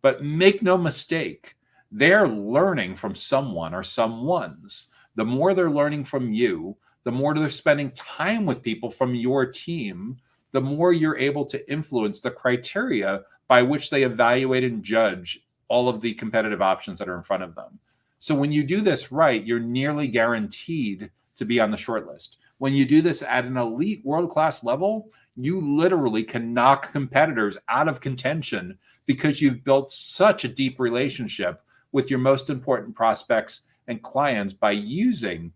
But make no mistake, they're learning from someone or someones. The more they're learning from you, the more they're spending time with people from your team, the more you're able to influence the criteria by which they evaluate and judge all of the competitive options that are in front of them. So when you do this right, you're nearly guaranteed to be on the short list. When you do this at an elite world-class level, you literally can knock competitors out of contention because you've built such a deep relationship with your most important prospects and clients by using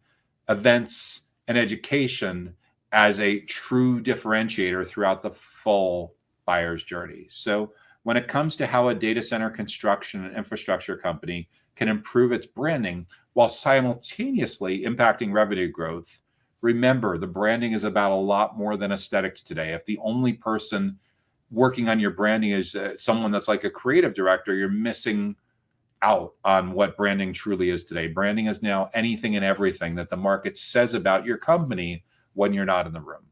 events and education as a true differentiator throughout the full buyer's journey. So when it comes to how a data center construction and infrastructure company can improve its branding while simultaneously impacting revenue growth, remember, the branding is about a lot more than aesthetics today. If the only person working on your branding is someone that's like a creative director, you're missing out on what branding truly is today. Branding is now anything and everything that the market says about your company when you're not in the room.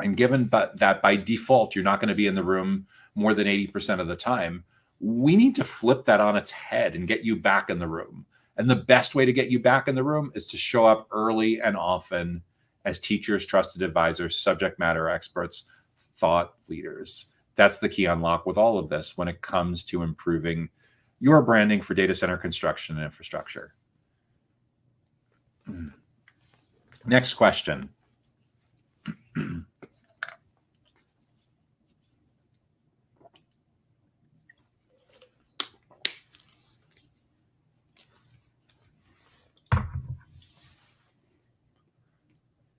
And given that by default, you're not going to be in the room more than 80% of the time, we need to flip that on its head and get you back in the room. And the best way to get you back in the room is to show up early and often as teachers, trusted advisors, subject matter experts, thought leaders. That's the key unlock with all of this when it comes to improving your branding for data center construction and infrastructure. Next question.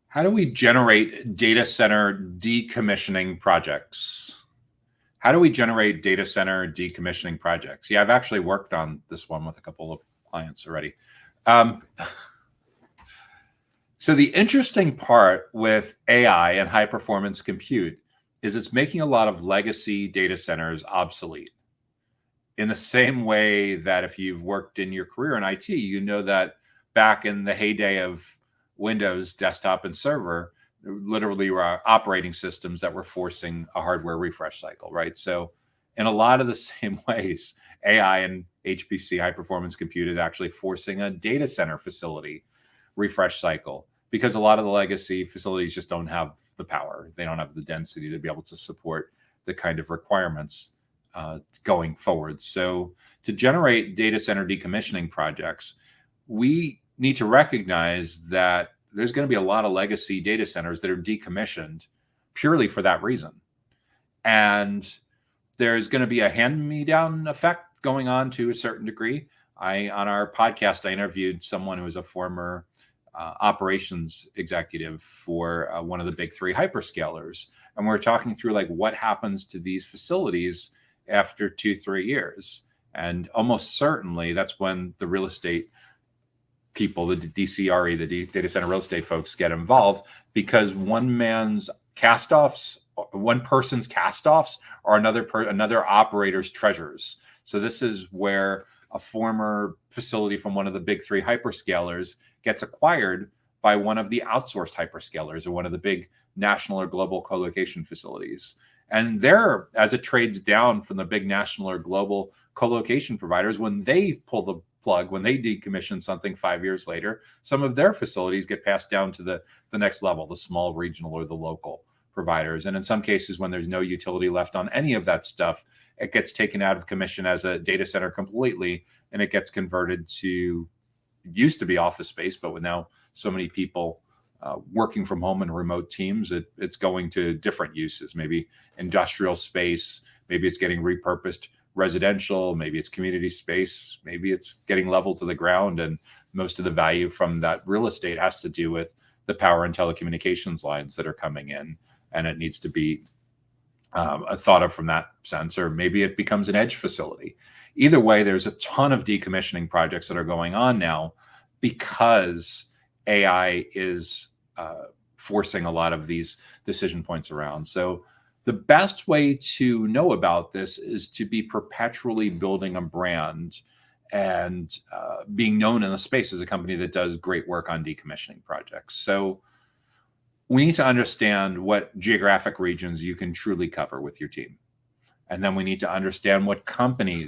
How do we generate data center decommissioning projects? How do we generate data center decommissioning projects? Yeah, I've actually worked on this one with a couple of clients already. So the interesting part with AI and high performance compute is it's making a lot of legacy data centers obsolete. In the same way that if you've worked in your career in IT, you know that back in the heyday of Windows desktop and server, literally were operating systems that were forcing a hardware refresh cycle, right? So in a lot of the same ways, AI and HPC, high performance compute, is actually forcing a data center facility refresh cycle because a lot of the legacy facilities just don't have the power. They don't have the density to be able to support the kind of requirements going forward. So to generate data center decommissioning projects, we need to recognize that there's going to be a lot of legacy data centers that are decommissioned purely for that reason. And there's going to be a hand-me-down effect going on to a certain degree. On our podcast, I interviewed someone who was a former operations executive for one of the big three hyperscalers. And we're talking through like what happens to these facilities after 2-3 years. And almost certainly that's when the real estate people, the DCRE, the data center real estate folks, get involved, because one person's cast-offs are another operator's treasures. So this is where a former facility from one of the big three hyperscalers gets acquired by one of the outsourced hyperscalers or one of the big national or global colocation facilities. And there, as it trades down from the big national or global colocation providers, when they pull the plug, when they decommission something 5 years later, some of their facilities get passed down to the next level, the small regional or the local providers. And in some cases, when there's no utility left on any of that stuff, it gets taken out of commission as a data center completely, and it gets converted to, used to be office space, but with now so many people working from home and remote teams, it's going to different uses, maybe industrial space, maybe it's getting repurposed residential, maybe it's community space, maybe it's getting level to the ground, and most of the value from that real estate has to do with the power and telecommunications lines that are coming in, and it needs to be thought of from that sense, or maybe it becomes an edge facility. Either way, there's a ton of decommissioning projects that are going on now because AI is forcing a lot of these decision points around. So the best way to know about this is to be perpetually building a brand and being known in the space as a company that does great work on decommissioning projects. So we need to understand what geographic regions you can truly cover with your team. And then we need to understand what company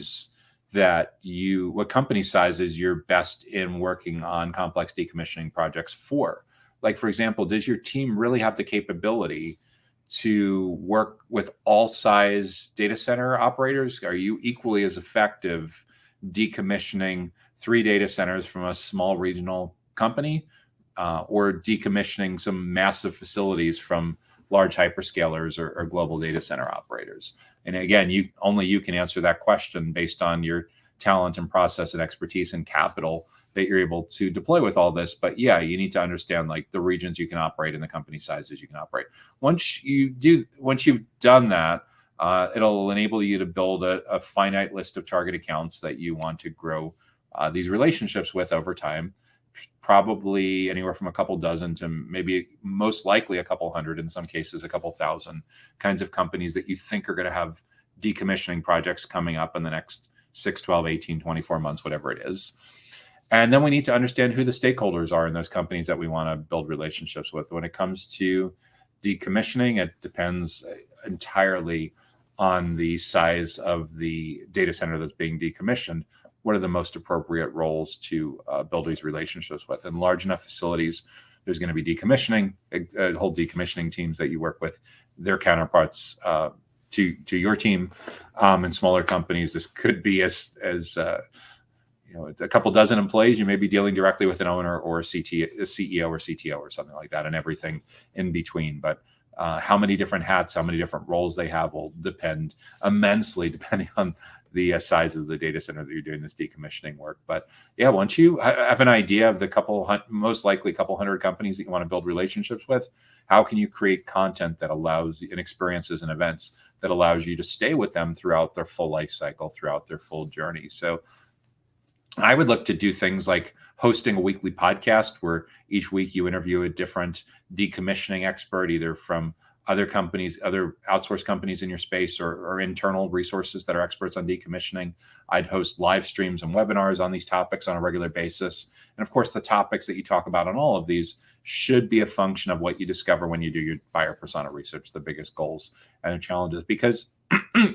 sizes you're best in working on complex decommissioning projects for. Like, for example, does your team really have the capability to work with all size data center operators? Are you equally as effective decommissioning 3 data centers from a small regional company or decommissioning some massive facilities from large hyperscalers or global data center operators? And again, you can answer that question based on your talent and process and expertise and capital that you're able to deploy with all this. But yeah, you need to understand like the regions you can operate and the company sizes you can operate. Once you've done that, it'll enable you to build a finite list of target accounts that you want to grow these relationships with over time. probably anywhere from a couple dozen to maybe most likely a couple hundred, in some cases a couple thousand kinds of companies that you think are going to have decommissioning projects coming up in the next 6, 12, 18, 24 months, whatever it is. And then we need to understand who the stakeholders are in those companies that we want to build relationships with. When it comes to decommissioning, it depends entirely on the size of the data center that's being decommissioned. What are the most appropriate roles to build these relationships with? In large enough facilities, there's going to be decommissioning, whole decommissioning teams that you work with, their counterparts to your team. In smaller companies, this could be as it's a couple dozen employees. You may be dealing directly with an owner or a CEO or CTO or something like that, and everything in between. But how many different hats, how many different roles they have will depend immensely depending on the size of the data center that you're doing this decommissioning work. But yeah, once you have an idea of the most likely couple hundred companies that you want to build relationships with, how can you create content that allows you, and experiences and events that allows you to stay with them throughout their full life cycle, throughout their full journey? So I would look to do things like hosting a weekly podcast where each week you interview a different decommissioning expert, either from other companies, other outsourced companies in your space, or internal resources that are experts on decommissioning. I'd host live streams and webinars on these topics on a regular basis. And of course, the topics that you talk about on all of these should be a function of what you discover when you do your buyer persona research, the biggest goals and challenges, because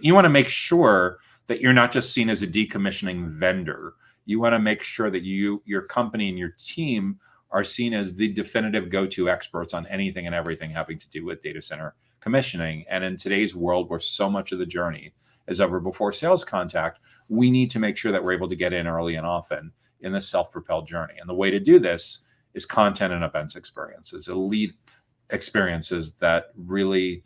you want to make sure that you're not just seen as a decommissioning vendor. You want to make sure that your company and your team are seen as the definitive go-to experts on anything and everything having to do with data center commissioning. And in today's world, where so much of the journey is over before sales contact, we need to make sure that we're able to get in early and often in this self-propelled journey. And the way to do this is content and events experiences, elite experiences that really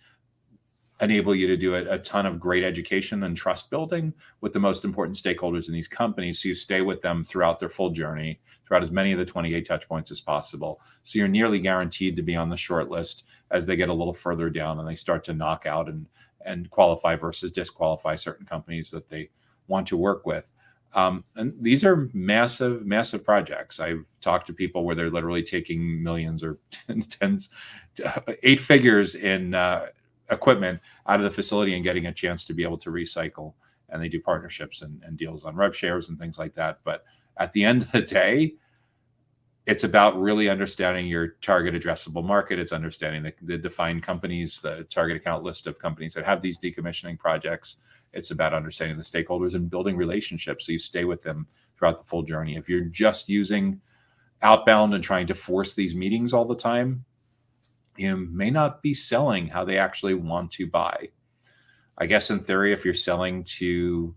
enable you to do a ton of great education and trust building with the most important stakeholders in these companies, so you stay with them throughout their full journey, throughout as many of the 28 touch points as possible. So you're nearly guaranteed to be on the short list as they get a little further down and they start to knock out and qualify versus disqualify certain companies that they want to work with. And these are massive, massive projects. I've talked to people where they're literally taking millions or tens, 8 figures in equipment out of the facility and getting a chance to be able to recycle. And they do partnerships and deals on rev shares and things like that. But at the end of the day, it's about really understanding your target addressable market. It's understanding the defined companies, the target account list of companies that have these decommissioning projects. It's about understanding the stakeholders and building relationships so you stay with them throughout the full journey. If you're just using outbound and trying to force these meetings all the time, you may not be selling how they actually want to buy. I guess in theory, if you're selling to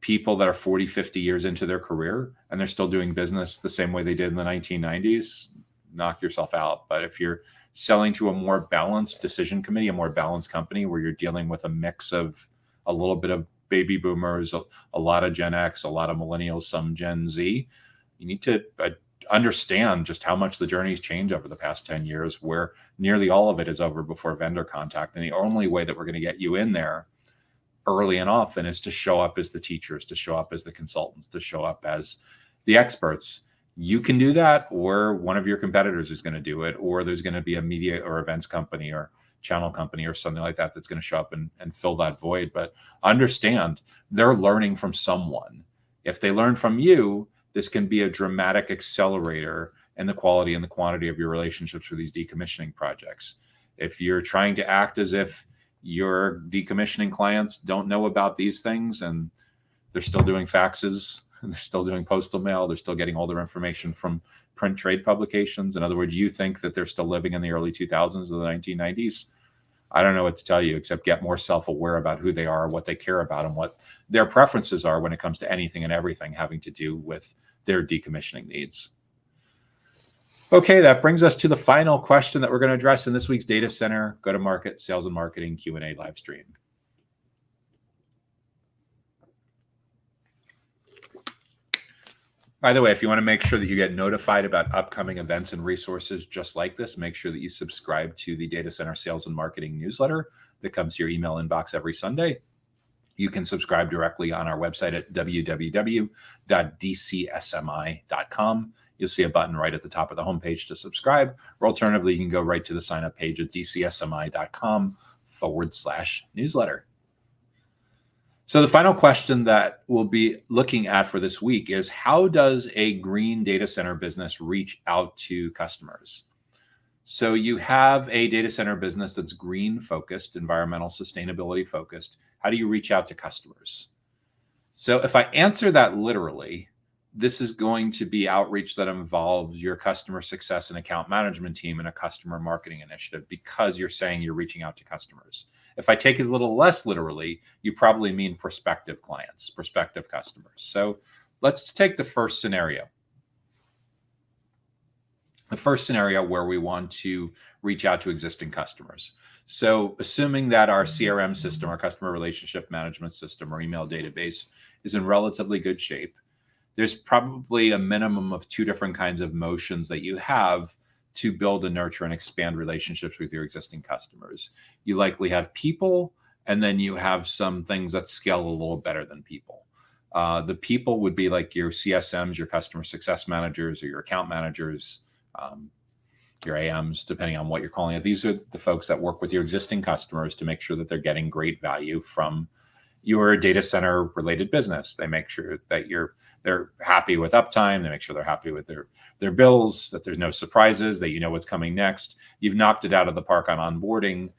people that are 40, 50 years into their career and they're still doing business the same way they did in the 1990s, knock yourself out. But if you're selling to a more balanced decision committee, a more balanced company where you're dealing with a mix of a little bit of baby boomers, a lot of Gen X, a lot of millennials, some Gen Z, you need to understand just how much the journey's changed over the past 10 years, where nearly all of it is over before vendor contact. And the only way that we're going to get you in there early and often is to show up as the teachers, to show up as the consultants, to show up as the experts. You can do that, or one of your competitors is going to do it, or there's going to be a media or events company or channel company or something like that that's going to show up and fill that void. But understand, they're learning from someone. If they learn from you, this can be a dramatic accelerator in the quality and the quantity of your relationships for these decommissioning projects. If you're trying to act as if your decommissioning clients don't know about these things and they're still doing faxes, and they're still doing postal mail, they're still getting all their information from print trade publications. In other words, you think that they're still living in the early 2000s or the 1990s. I don't know what to tell you, except get more self-aware about who they are, what they care about, and what their preferences are when it comes to anything and everything having to do with their decommissioning needs. Okay, that brings us to the final question that we're going to address in this week's Data Center Go-to-Market Sales and Marketing Q&A live stream. By the way, if you want to make sure that you get notified about upcoming events and resources just like this, make sure that you subscribe to the Data Center Sales and Marketing newsletter that comes to your email inbox every Sunday. You can subscribe directly on our website at www.dcsmi.com. you'll see a button right at the top of the homepage to subscribe, or alternatively, you can go right to the sign up page at dcsmi.com/newsletter. So the final question that we'll be looking at for this week is, how does a green data center business reach out to customers? So you have a data center business that's green focused, environmental sustainability focused. How do you reach out to customers? So if I answer that literally, this is going to be outreach that involves your customer success and account management team and a customer marketing initiative, because you're saying you're reaching out to customers. If I take it a little less literally, you probably mean prospective clients, prospective customers. So let's take the first scenario. The first scenario where we want to reach out to existing customers. So assuming that our CRM system, our customer relationship management system, or email database is in relatively good shape, there's probably a minimum of 2 different kinds of motions that you have to build and nurture and expand relationships with your existing customers. You likely have people, and then you have some things that scale a little better than people. The people would be like your CSMs, your customer success managers, or your account managers, your AMs, depending on what you're calling it. These are the folks that work with your existing customers to make sure that they're getting great value from your data center related business. They make sure that they're happy with uptime. They make sure they're happy with their bills, that there's no surprises, that you know what's coming next. You've knocked it out of the park on onboarding.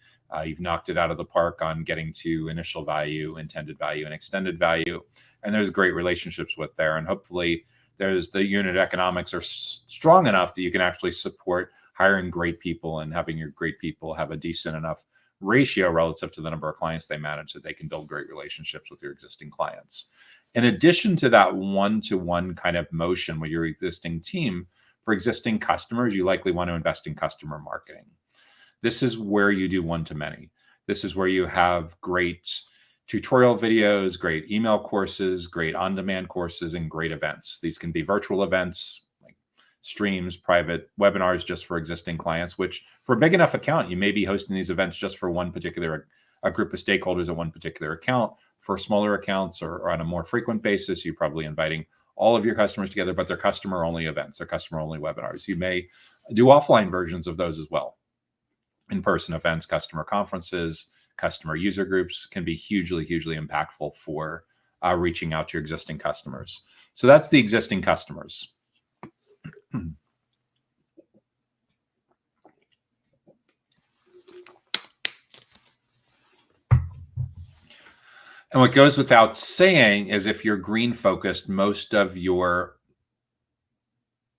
You've knocked it out of the park on getting to initial value, intended value, and extended value. And there's great relationships with there. And hopefully there's the unit economics are strong enough that you can actually support hiring great people and having your great people have a decent enough ratio relative to the number of clients they manage that they can build great relationships with your existing clients. In addition to that one-to-one kind of motion with your existing team, for existing customers, you likely want to invest in customer marketing. This is where you do one-to-many. This is where you have great tutorial videos, great email courses, great on-demand courses, and great events. These can be virtual events, like streams, private webinars just for existing clients, which for a big enough account, you may be hosting these events just for one particular a group of stakeholders at one particular account. For smaller accounts or on a more frequent basis, you're probably inviting all of your customers together, but they're customer-only events, they're customer-only webinars. You may do offline versions of those as well. In-person events, customer conferences, customer user groups can be hugely, hugely impactful for reaching out to your existing customers. So that's the existing customers. And what goes without saying is, if you're green focused, most of your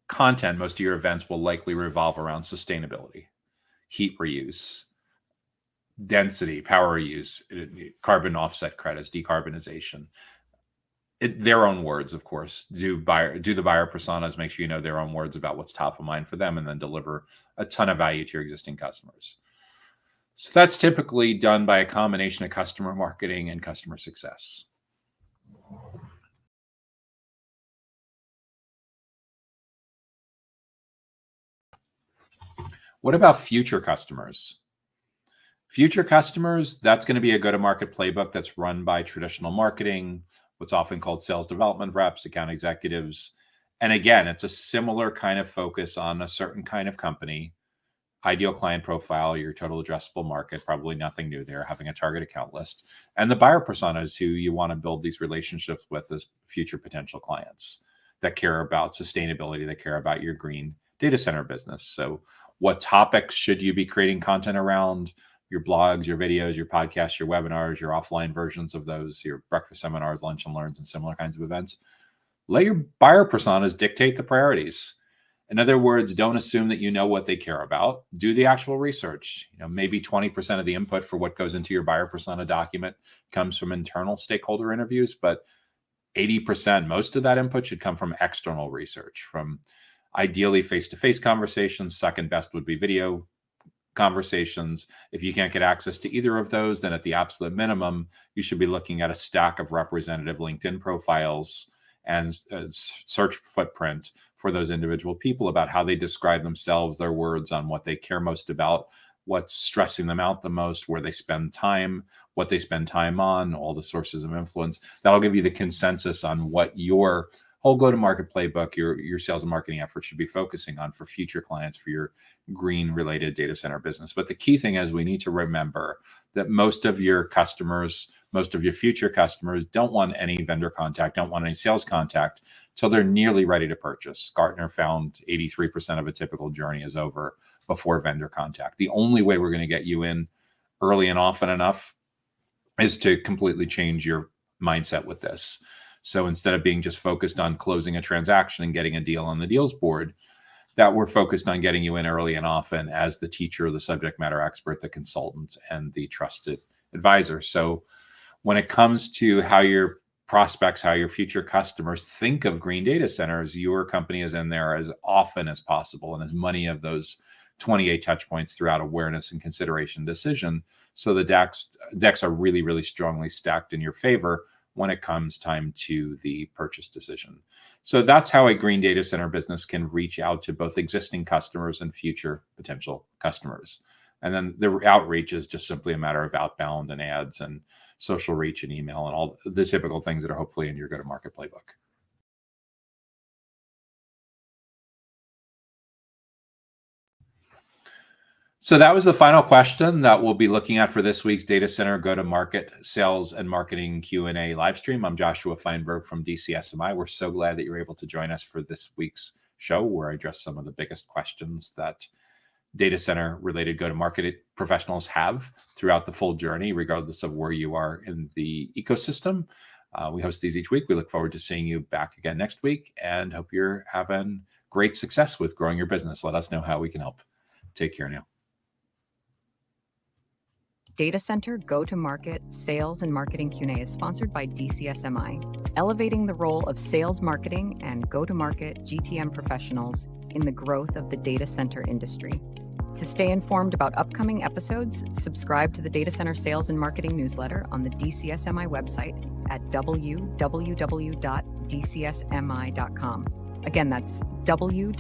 content, most of your events will likely revolve around sustainability, heat reuse, density, power use, carbon offset credits, decarbonization. Their own words, of course. Do the buyer personas, make sure you know their own words about what's top of mind for them, and then deliver a ton of value to your existing customers. So that's typically done by a combination of customer marketing and customer success. What about future customers? Future customers, that's going to be a go-to-market playbook that's run by traditional marketing, what's often called sales development reps, account executives. And again, it's a similar kind of focus on a certain kind of company. Ideal client profile, your total addressable market, probably nothing new there, having a target account list, and the buyer personas who you want to build these relationships with as future potential clients that care about sustainability, that care about your green data center business. So what topics should you be creating content around? Your blogs, your videos, your podcasts, your webinars, your offline versions of those, your breakfast seminars, lunch and learns, and similar kinds of events. Let your buyer personas dictate the priorities. In other words, don't assume that you know what they care about. Do the actual research. Maybe 20% of the input for what goes into your buyer persona document comes from internal stakeholder interviews, but 80%, most of that input should come from external research, from ideally face-to-face conversations. Second best would be video conversations. If you can't get access to either of those, then at the absolute minimum, you should be looking at a stack of representative LinkedIn profiles and search footprint for those individual people about how they describe themselves, their words on what they care most about, what's stressing them out the most, where they spend time, what they spend time on, all the sources of influence. That'll give you the consensus on what your whole go-to-market playbook, your sales and marketing efforts should be focusing on for future clients for your green-related data center business. But the key thing is we need to remember that most of your customers, most of your future customers don't want any vendor contact, don't want any sales contact till they're nearly ready to purchase. Gartner found 83% of a typical journey is over before vendor contact. The only way we're going to get you in early and often enough is to completely change your mindset with this. So instead of being just focused on closing a transaction and getting a deal on the deals board, that we're focused on getting you in early and often as the teacher, the subject matter expert, the consultant, and the trusted advisor. So when it comes to how your prospects, how your future customers think of green data centers, your company is in there as often as possible and as many of those 28 touch points throughout awareness and consideration decision. So the decks are really, really strongly stacked in your favor when it comes time to the purchase decision. So that's how a green data center business can reach out to both existing customers and future potential customers. And then the outreach is just simply a matter of outbound and ads and social reach and email and all the typical things that are hopefully in your go-to-market playbook. So that was the final question that we'll be looking at for this week's Data Center Go-to-Market Sales and Marketing Q&A live stream. I'm Joshua Feinberg from DCSMI. We're so glad that you're able to join us for this week's show, where I address some of the biggest questions that data center related go-to-market professionals have throughout the full journey, regardless of where you are in the ecosystem. We host these each week. We look forward to seeing you back again next week and hope you're having great success with growing your business. Let us know how we can help. Take care now. Data Center Go-to-Market Sales and Marketing Q&A is sponsored by DCSMI, elevating the role of sales marketing and go-to-market GTM professionals in the growth of the data center industry. To stay informed about upcoming episodes, subscribe to the Data Center Sales and Marketing newsletter on the DCSMI website at www.dcsmi.com. Again, that's www.dcsmi.com.